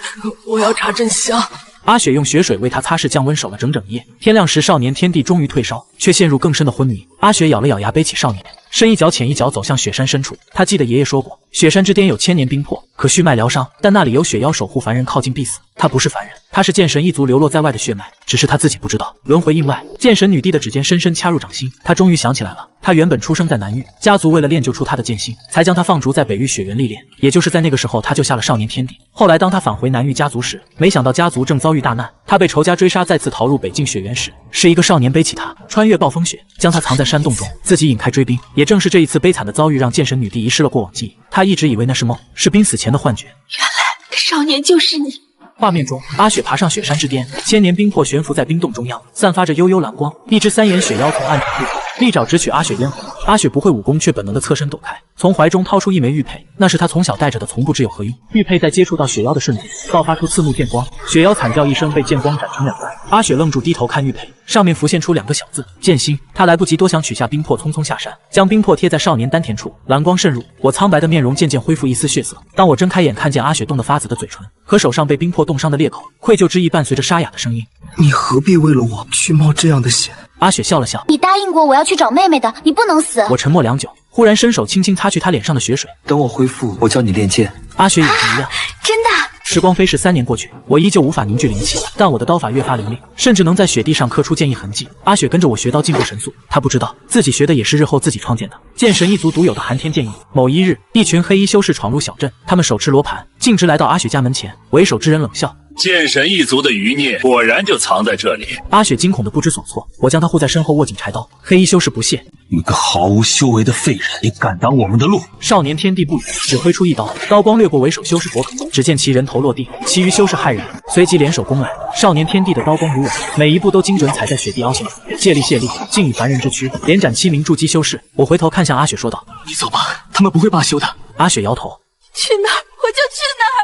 我要查真相。”阿雪用雪水为他擦拭降温，守了整整一夜。天亮时，少年天帝终于退烧，却陷入更深的昏迷。阿雪咬了咬牙，背起少年，深一脚浅一脚走向雪山深处。他记得爷爷说过，雪山之巅有1000年冰魄，可续脉疗伤，但那里有雪妖守护，凡人靠近必死。他不是凡人，他是剑神一族流落在外的血脉，只是他自己不知道。轮回印外，剑神女帝的指尖深深掐入掌心，他终于想起来了。他原本出生在南域，家族为了练就出他的剑心，才将他放逐在北域雪原历练。也就是在那个时候，他救下了少年天帝。后来当他返回南域家族时，没想到家族正遭遇大难，他被仇家追杀，再次逃入北境雪原时，是一个少年背起他，穿越暴风雪，将他藏在山洞中，自己引开追兵。也正是这一次悲惨的遭遇，让剑神女帝遗失了过往记忆。他一直以为那是梦，是濒死前的幻觉。原来少年就是你。画面中，阿雪爬上雪山之巅，1000年冰魄悬浮在冰洞中央，散发着幽幽蓝光。一只3眼雪妖从暗中入口，利爪直取阿雪咽喉。阿雪不会武功，却本能的侧身躲开，从怀中掏出一枚玉佩，那是他从小带着的，从不知有何用。玉佩在接触到雪妖的瞬间，爆发出刺目剑光，雪妖惨叫一声，被剑光斩成2半。阿雪愣住，低头看玉佩，上面浮现出2个小字：剑心。他来不及多想，取下冰魄，匆匆下山，将冰魄贴在少年丹田处，蓝光渗入，我苍白的面容渐渐恢复一丝血色。当我睁开眼，看见阿雪冻得发紫的嘴唇和手上被冰魄冻伤的裂口，愧疚之意伴随着沙哑的声音：“你何必为了我去冒这样的险？”阿雪笑了笑：“你答应过我要去找妹妹的，你不能死。”我沉默良久，忽然伸手轻轻擦去她脸上的血水。等我恢复，我教你练剑。阿雪眼睛一亮：“真的？”时光飞逝，3年过去，我依旧无法凝聚灵气，但我的刀法越发凌厉，甚至能在雪地上刻出剑意痕迹。阿雪跟着我学刀，进步神速。她不知道自己学的也是日后自己创建的剑神一族独有的寒天剑意。某一日，一群黑衣修士闯入小镇，他们手持罗盘，径直来到阿雪家门前。为首之人冷笑：“剑神一族的余孽果然就藏在这里。”阿雪惊恐的不知所措，我将他护在身后，握紧柴刀。黑衣修士不屑：“你个毫无修为的废人，你敢挡我们的路？”少年天帝不语，只挥出一刀，刀光掠过为首修士脖颈，只见其人头落地，其余修士骇然，随即联手攻来。少年天帝的刀光如网，每一步都精准踩在雪地凹陷处，借力卸力，竟以凡人之躯连斩7名筑基修士。我回头看向阿雪说道：“你走吧，他们不会罢休的。”阿雪摇头：“去哪儿我就去哪儿。”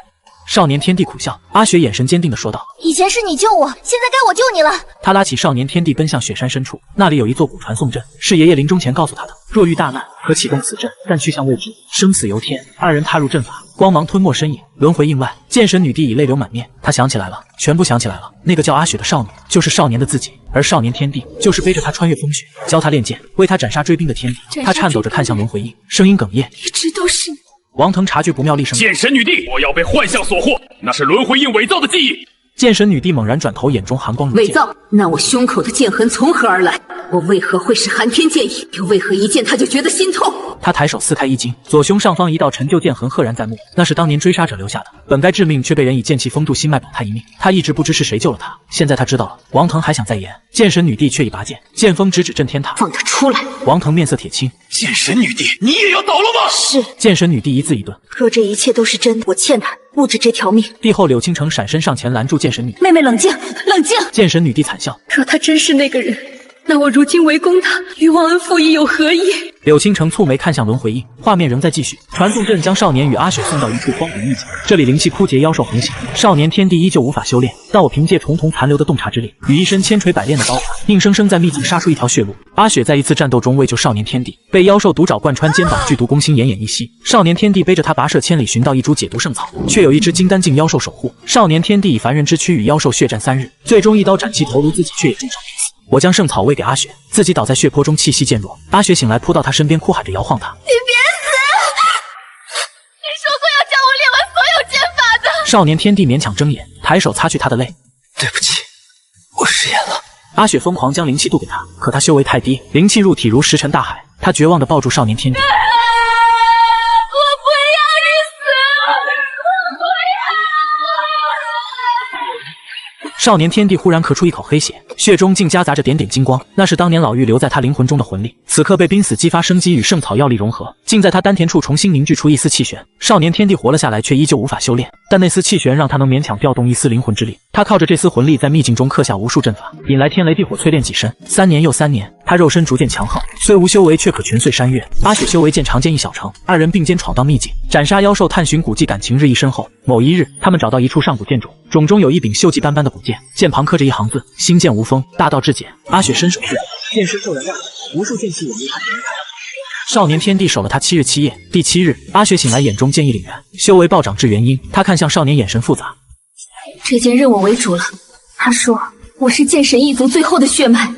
少年天帝苦笑，阿雪眼神坚定地说道：“以前是你救我，现在该我救你了。”他拉起少年天帝奔向雪山深处，那里有一座古传送阵，是爷爷临终前告诉他的，若遇大难可启动此阵，但去向未知，生死由天。2人踏入阵法，光芒吞没身影。轮回印外，剑神女帝已泪流满面，她想起来了，全部想起来了。那个叫阿雪的少女，就是少年的自己，而少年天帝就是背着她穿越风雪，教她练剑，为她斩杀追兵的天帝。她颤抖着看向轮回印，声音哽咽：“一直都是你。”王腾察觉不妙，厉声：“剑神女帝，我要被幻象所惑，那是轮回印伪造的记忆。”剑神女帝猛然转头，眼中寒光如剑。伪造！那我胸口的剑痕从何而来？我为何会是寒天剑影？又为何一见他就觉得心痛？他抬手撕开衣襟，左胸上方一道陈旧剑痕赫然在目，那是当年追杀者留下的，本该致命，却被人以剑气风度心脉保他一命。他一直不知是谁救了他，现在他知道了。王腾还想再言，剑神女帝却已拔剑，剑锋直指震天塔。放他出来！王腾面色铁青，剑神女帝，你也要倒了吗？是。剑神女帝一字一顿，若这一切都是真的，我欠他不止这条命。帝后柳倾城闪身上前拦住剑神女，妹妹冷静，冷静！剑神女帝惨笑，若他真是那个人，那我如今围攻他，与忘恩负义有何异？柳倾城蹙眉看向轮回印，画面仍在继续。传送阵将少年与阿雪送到一处荒古秘境，这里灵气枯竭，妖兽横行，少年天帝依旧无法修炼，但我凭借重瞳残留的洞察之力，与一身千锤百炼的刀法，硬生生在秘境杀出一条血路。阿雪在一次战斗中为救少年天帝，被妖兽毒爪贯穿肩膀，剧毒攻心，奄奄一息。少年天帝背着他跋涉千里，寻到一株解毒圣草，却有一只金丹境妖兽守护。少年天帝以凡人之躯与妖兽血战3日，最终一刀斩其头颅，自己却也重伤濒死。我将圣草喂给阿雪，自己倒在血泊中，气息渐弱。阿雪醒来，扑到他身边，哭喊着摇晃他：“你别死！你说过要教我练完所有剑法的。”少年天帝勉强睁眼，抬手擦去他的泪：“对不起，我食言了。”阿雪疯狂将灵气渡给他，可他修为太低，灵气入体如石沉大海。他绝望地抱住少年天帝。少年天帝忽然咳出一口黑血，血中竟夹杂着点点金光，那是当年老妪留在他灵魂中的魂力，此刻被濒死激发生机，与圣草药力融合，竟在他丹田处重新凝聚出一丝气旋。少年天帝活了下来，却依旧无法修炼，但那丝气旋让他能勉强调动一丝灵魂之力。他靠着这丝魂力，在秘境中刻下无数阵法，引来天雷地火淬炼己身。3年又3年，他肉身逐渐强横，虽无修为，却可群碎山岳。阿雪修为见长剑一小成，二人并肩闯荡秘境，斩杀妖兽，探寻古迹，感情日益深厚。某一日，他们找到一处上古剑冢，冢中有一柄锈迹斑斑的古剑，剑旁刻着一行字：星剑无锋，大道至简。阿雪伸手去握，剑身骤然亮，无数剑气涌入他体内。少年天帝守了他7日7夜，第7日，阿雪醒来，眼中剑意凛然，修为暴涨至元婴。他看向少年，眼神复杂。这剑认我为主了。他说我是剑神一族最后的血脉。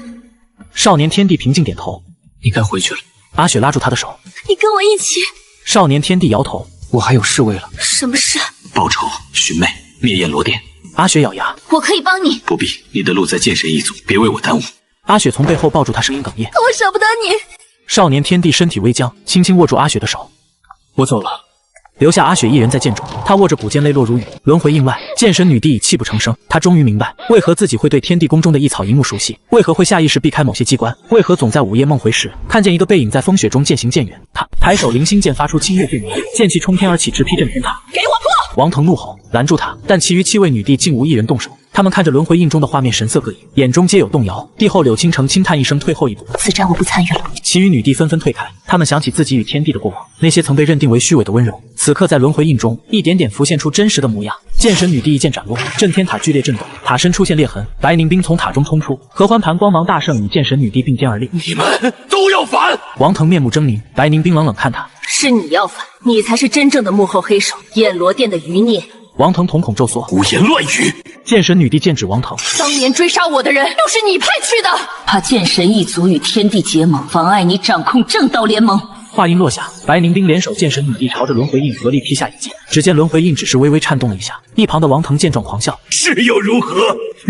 少年天帝平静点头。你该回去了。阿雪拉住他的手。你跟我一起。少年天帝摇头。我还有事为了。什么事？报仇，寻妹，灭焰罗殿。阿雪咬牙。我可以帮你。不必，你的路在剑神一族，别为我耽误。阿雪从背后抱住他，声音哽咽。我舍不得你。少年天帝身体微僵，轻轻握住阿雪的手。我走了。留下阿雪一人在剑中，他握着古剑，泪落如雨。轮回印外，剑神女帝已泣不成声。她终于明白，为何自己会对天地宫中的一草一木熟悉，为何会下意识避开某些机关，为何总在午夜梦回时看见一个背影在风雪中渐行渐远。他抬手，灵星剑发出清越电鸣，剑气冲天而起，直劈震天塔。给我破！王腾怒吼，拦住他，但其余7位女帝竟无一人动手。他们看着轮回印中的画面，神色各异，眼中皆有动摇。帝后柳倾城轻叹一声，退后一步。此战我不参与了。其余女帝纷纷退开，她们想起自己与天帝的过往，那些曾被认定为虚伪的温柔，此刻在轮回印中一点点浮现出真实的模样。剑神女帝一剑斩落，震天塔剧烈震动，塔身出现裂痕，白宁冰从塔中冲出，合欢盘光芒大盛，与剑神女帝并肩而立。你们都要反！王腾面目狰狞，白宁冰冷冷看他。是你要反，你才是真正的幕后黑手，焰罗殿的余孽。王腾瞳孔骤缩，胡言乱语！剑神女帝剑指王腾，当年追杀我的人都是你派去的，怕剑神一族与天地结盟，妨碍你掌控正道联盟。话音落下，白宁冰联手剑神女帝朝着轮回印合力劈下一剑，只见轮回印只是微微颤动了一下。一旁的王腾见状狂笑，是又如何？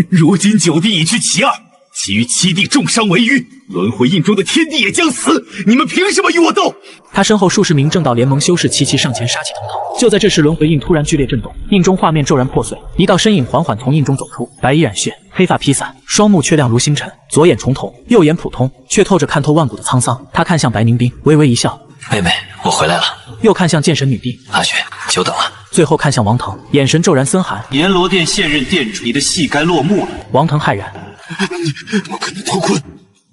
如今9帝已去其2，其余7帝重伤为虞，轮回印中的天帝也将死，你们凭什么与我斗？他身后数十名正道联盟修士齐齐上前杀气腾腾。就在这时，轮回印突然剧烈震动，印中画面骤然破碎，一道身影缓缓从印中走出，白衣染血，黑发披散，双目却亮如星辰，左眼重瞳，右眼普通，却透着看透万古的沧桑。他看向白宁冰，微微一笑：“妹妹，我回来了。”又看向剑神女帝：“阿雪，久等了。”最后看向王腾，眼神骤然森寒：“阎罗殿现任殿主，你的戏该落幕了。”王腾骇然：“你不可能脱困！”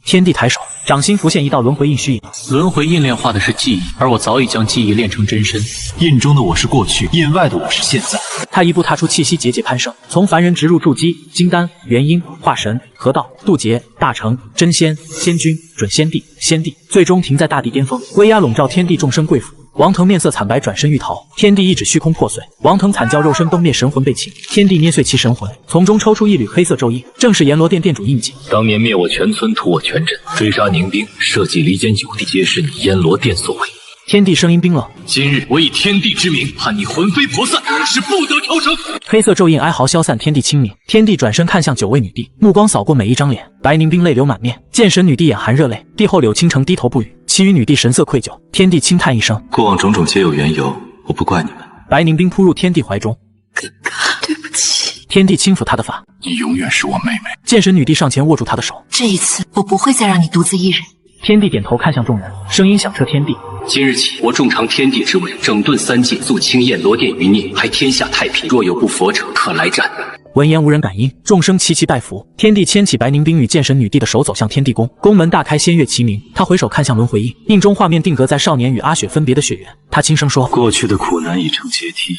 天帝抬手，掌心浮现一道轮回印虚影。轮回印炼化的是记忆，而我早已将记忆炼成真身。印中的我是过去，印外的我是现在。他一步踏出，气息节节攀升，从凡人直入筑基、金丹、元婴、化神、河道、渡劫、大成、真仙、仙君、准仙帝、仙帝，最终停在大地巅峰，威压笼罩天地众生贵府。王腾面色惨白，转身欲逃，天地一指虚空破碎，王腾惨叫，肉身崩灭，神魂被擒。天地捏碎其神魂，从中抽出一缕黑色咒印，正是阎罗殿殿主印记。当年灭我全村，屠我全镇，追杀宁兵，设计离间9帝，皆是你阎罗殿所为。天帝声音冰冷：“今日我以天地之名判你魂飞魄散，是不得超生。”黑色咒印哀嚎消散，天帝清明。天帝转身看向9位女帝，目光扫过每一张脸。白凝冰泪流满面，剑神女帝眼含热泪，帝后柳倾城低头不语，其余女帝神色愧疚。天帝轻叹一声：“过往种种皆有缘由，我不怪你们。”白凝冰扑入天帝怀中：“哥哥，对不起。”天帝轻抚她的发：“你永远是我妹妹。”剑神女帝上前握住她的手：“这一次我不会再让你独自一人。”天帝点头看向众人，声音响彻天地：“今日起，我重尝天地之位，整顿三界，肃清燕罗殿余孽，还天下太平。若有不佛者，可来战。”闻言无人感应，众生齐齐拜服。天帝牵起白凝冰与剑神女帝的手走向天地宫，宫门大开，仙乐齐鸣。他回首看向轮回印，印中画面定格在少年与阿雪分别的血缘。他轻声说：“过去的苦难已成阶梯，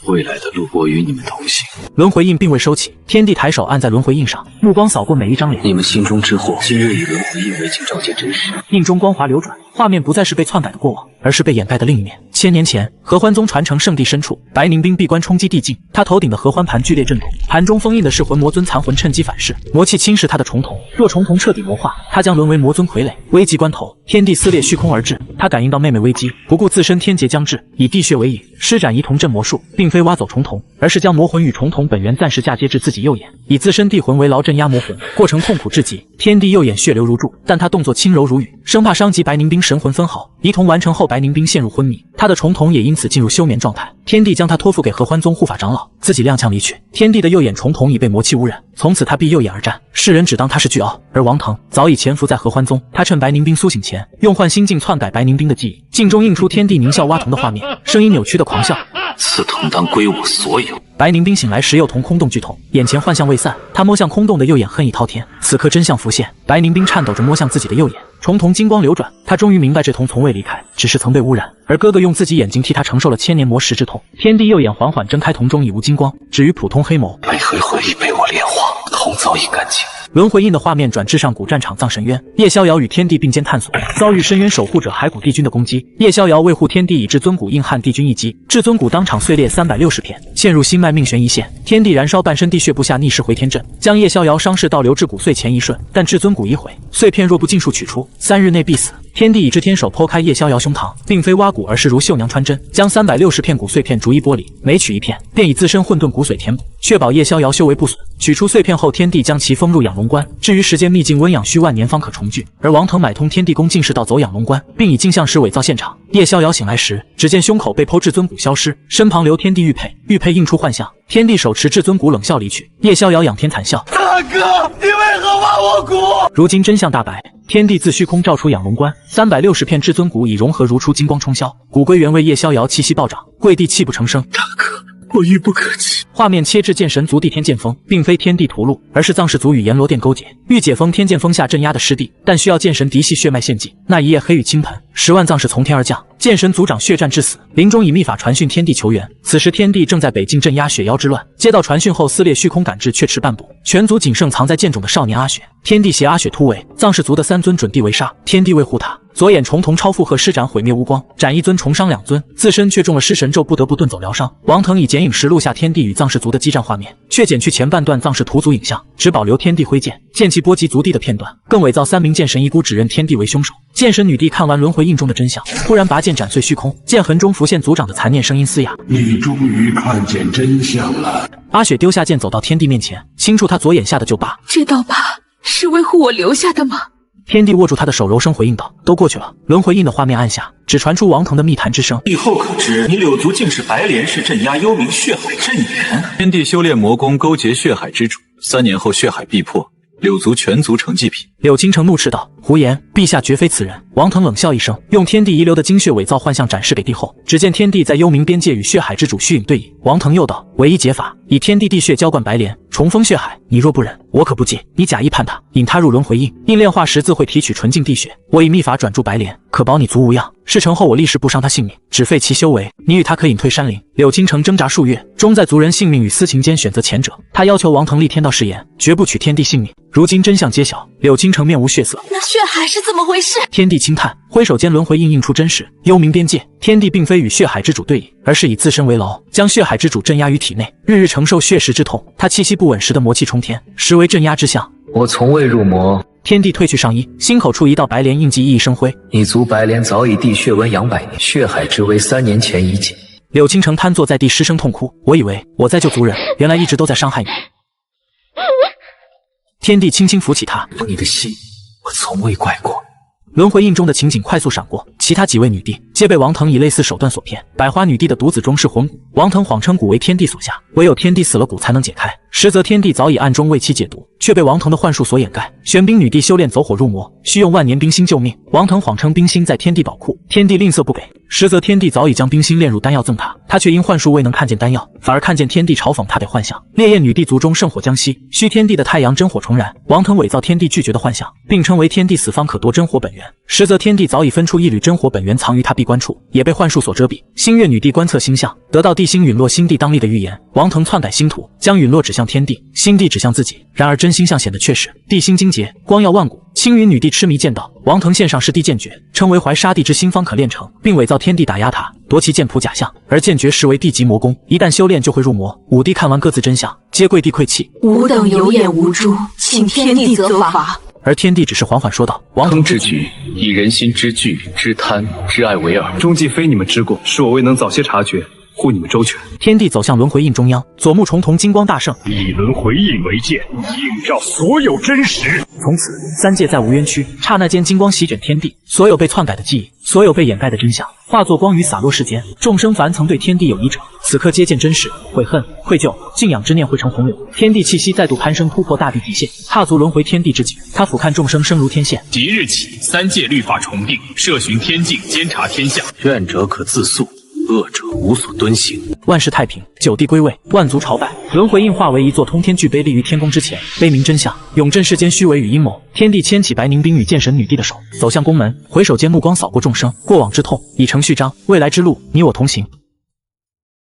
未来的路我与你们同行。”轮回印并未收起，天帝抬手按在轮回印上，目光扫过每一张脸。你们心中之祸，今日以轮回印为镜，照见真实。印中光华流转，画面不再是被篡改的过往，而是被掩盖的另一面。千年前，合欢宗传承圣地深处，白凝冰闭关冲击地境，他头顶的合欢盘剧烈震动，盘中封印的是魂魔尊残魂，趁机反噬，魔气侵蚀他的重瞳。若重瞳彻底魔化，他将沦为魔尊傀儡。危急关头，天地撕裂虚空而至，他感应到妹妹危机，不顾自身天劫将至，以地血为引，施展仪瞳镇魔术，并非挖走重瞳，而是将魔魂与重瞳本源暂时嫁接至自己右眼，以自身地魂为牢镇压魔魂，过程痛苦至极。天帝右眼血流如注，但他动作轻柔如雨，生怕伤及白凝冰神魂分毫。仪瞳完成后，白凝冰陷入昏迷，他的重瞳也因此进入休眠状态。天帝将他托付给合欢宗护法长老，自己踉跄离去。天帝的右眼重瞳已被魔气污染，从此他闭右眼而战，世人只当他是巨鳌。而王腾早已潜伏在合欢宗，他趁白凝冰苏醒前，用幻心镜篡改白凝冰的记忆，镜中映出天帝狞笑挖瞳的画面，声音扭曲的狂笑：“此瞳当归我所有。”白凝冰醒来时，右瞳空洞剧痛，眼前幻象未散，他摸向空洞的右眼，恨意滔天。此刻真相浮现，白凝冰颤抖着摸向自己的右眼，重瞳金光流转，他终于明白这瞳从未离开，只是曾被污染，而哥哥用自己眼睛替他承受了千年魔石之痛。天帝右眼缓缓睁开，瞳中已无金光，止于普通黑眸。为何回忆被我炼化，瞳早已干净。轮回印的画面转至上古战场葬神渊，叶逍遥与天帝并肩探索，遭遇深渊守护者骸骨帝君的攻击。叶逍遥为护天帝，以至尊骨硬汉帝君一击，至尊骨当场碎裂360片，陷入心脉命悬一线。天帝燃烧半身地血布下逆势回天阵，将叶逍遥伤势倒流至骨碎前一瞬，但至尊骨已毁，碎片若不尽数取出，3日内必死。天帝以至天手剖开叶逍遥胸膛，并非挖骨，而是如绣娘穿针，将360片骨碎片逐一剥离，每取一片，便以自身混沌骨髓填补，确保叶逍遥修为不损。取出碎片后，天帝将其封入养龙关，至于时间秘境温养需万年方可重聚。而王腾买通天地宫进士道走养龙关，并以镜像石伪造现场。叶逍遥醒来时，只见胸口被剖至尊骨消失，身旁留天帝玉佩，玉佩映出幻象。天帝手持至尊骨冷笑离去，叶逍遥仰天惨笑：“大哥，你为何挖我骨？”如今真相大白，天帝自虚空照出养龙关，360片至尊骨已融合如初，金光冲霄，骨归原位。叶逍遥气息暴涨，跪地泣不成声：“大哥，我愚不可及。”画面切至剑神族地天剑锋，并非天帝屠戮，而是藏氏族与阎罗殿勾结，欲解封天剑锋下镇压的失地，但需要剑神嫡系血脉献祭。那一夜黑雨倾盆，10万藏氏从天而降，剑神族长血战致死，临终以秘法传讯天帝求援。此时天帝正在北境镇压血妖之乱，接到传讯后撕裂虚空赶至，却迟半步，全族仅剩藏在剑冢的少年阿雪。天帝挟阿雪突围，藏氏族的3尊准帝围杀，天帝为护他，左眼重瞳超负荷施展毁灭无光，斩1尊重伤2尊，自身却中了尸神咒，不得不遁走疗伤。王腾以剪影石录下天帝与藏氏族的激战画面，却剪去前半段藏氏屠族影像，只保留天帝挥剑剑气波及族地的片段，更伪造3名剑神遗孤，指认天帝为凶手。剑神女帝看完轮回印中的真相，突然拔剑斩碎虚空，剑痕中浮现族长的残念，声音嘶哑：“你终于看见真相了。”阿雪丢下剑走到天帝面前，轻触他左眼下的旧疤：“这道疤是为护我留下的吗？”天帝握住他的手，柔声回应道：“都过去了。”轮回印的画面暗下，只传出王腾的密谈之声：“以后可知，你柳族竟是白莲氏镇压幽冥血海阵眼。天帝修炼魔功，勾结血海之主，3年后血海必破，柳族全族成祭品。”柳倾城怒斥道：“胡言！陛下绝非此人。”王腾冷笑一声，用天帝遗留的精血伪造幻象展示给帝后。只见天帝在幽冥边界与血海之主虚影对饮。王腾又道：“唯一解法，以天帝地血浇灌白莲，重封血海。你若不忍，我可不借。你假意叛他，引他入轮回印，印炼化时自会提取纯净地血。我以秘法转注白莲，可保你族无恙。事成后，我立誓不伤他性命，只废其修为。你与他可隐退山林。”柳倾城挣扎数月，终在族人性命与私情间选择前者。他要求王腾立天道誓言，绝不取天帝性命。如今真相揭晓，柳倾城面无血色。那血海是怎么回事？天帝轻叹，挥手间轮回印映出真实。幽冥边界，天帝并非与血海之主对饮，而是以自身为牢，将血海之主镇压于体内，日日承受血食之痛。他气息不稳时的魔气冲天，实为镇压之象。我从未入魔，天帝褪去上衣，心口处一道白莲印记熠熠生辉。你族白莲早已地血温养百年，血海之危3年前已解。柳倾城瘫坐在地失声痛哭，我以为我在救族人，原来一直都在伤害你。天帝轻轻扶起他，你的心我从未怪过。轮回印中的情景快速闪过，其他几位女帝皆被王腾以类似手段所骗。百花女帝的独子中是魂骨，王腾谎称骨为天帝所下，唯有天帝死了骨才能解开，实则天帝早已暗中为其解毒，却被王腾的幻术所掩盖。玄冰女帝修炼走火入魔，需用万年冰心救命，王腾谎称冰心在天帝宝库，天帝吝啬不给，实则天帝早已将冰心炼入丹药赠他，他却因幻术未能看见丹药，反而看见天帝嘲讽他得幻象。烈焰女帝族中圣火将息，需天帝的太阳真火重燃，王腾伪造天帝拒绝的幻象，并称为天帝死方可夺真火本源，实则天帝早已分出一缕真火本源藏于他闭关处，也被幻术所遮蔽。星月女帝观测星象，得到地星陨落星帝当立的预言，王腾篡改星图，将陨落指向天帝，星帝指向自己。然而真星象显得确实，地星精竭，光耀万古。青云女帝痴迷剑道，王腾献上是地剑诀，称为怀沙地之心方可炼成，并伪造天帝打压他，夺其剑谱假象，而剑诀实为地级魔功，一旦修炼就会入魔。五帝看完各自真相，皆跪地跪泣。吾等有眼无珠，请天帝责罚。而天帝只是缓缓说道：“王腾之举，以人心之惧、之贪、之爱为饵，终既非你们之过，是我未能早些察觉，护你们周全。”天帝走向轮回印中央，左目重瞳金光大盛，以轮回印为鉴，映照所有真实。从此三界再无冤屈，刹那间金光席卷天地，所有被篡改的记忆，所有被掩盖的真相，化作光雨洒落世间。众生凡曾对天地有疑者，此刻皆见真实，悔恨、愧疚、敬仰之念汇成洪流。天地气息再度攀升，突破大地极限，踏足轮回天地之举。他俯瞰众生，声如天线。即日起，三界律法重定，摄巡天境，监察天下。愿者可自诉，恶者无所敦行。万事太平，九地归位，万族朝拜。轮回印化为一座通天巨碑，立于天宫之前，碑明真相，永镇世间虚伪与阴谋。天帝牵起白凝冰与剑神女帝的手，走向宫门，回首间目光扫过众生，过往之痛已成序章，未来之路，你我同行。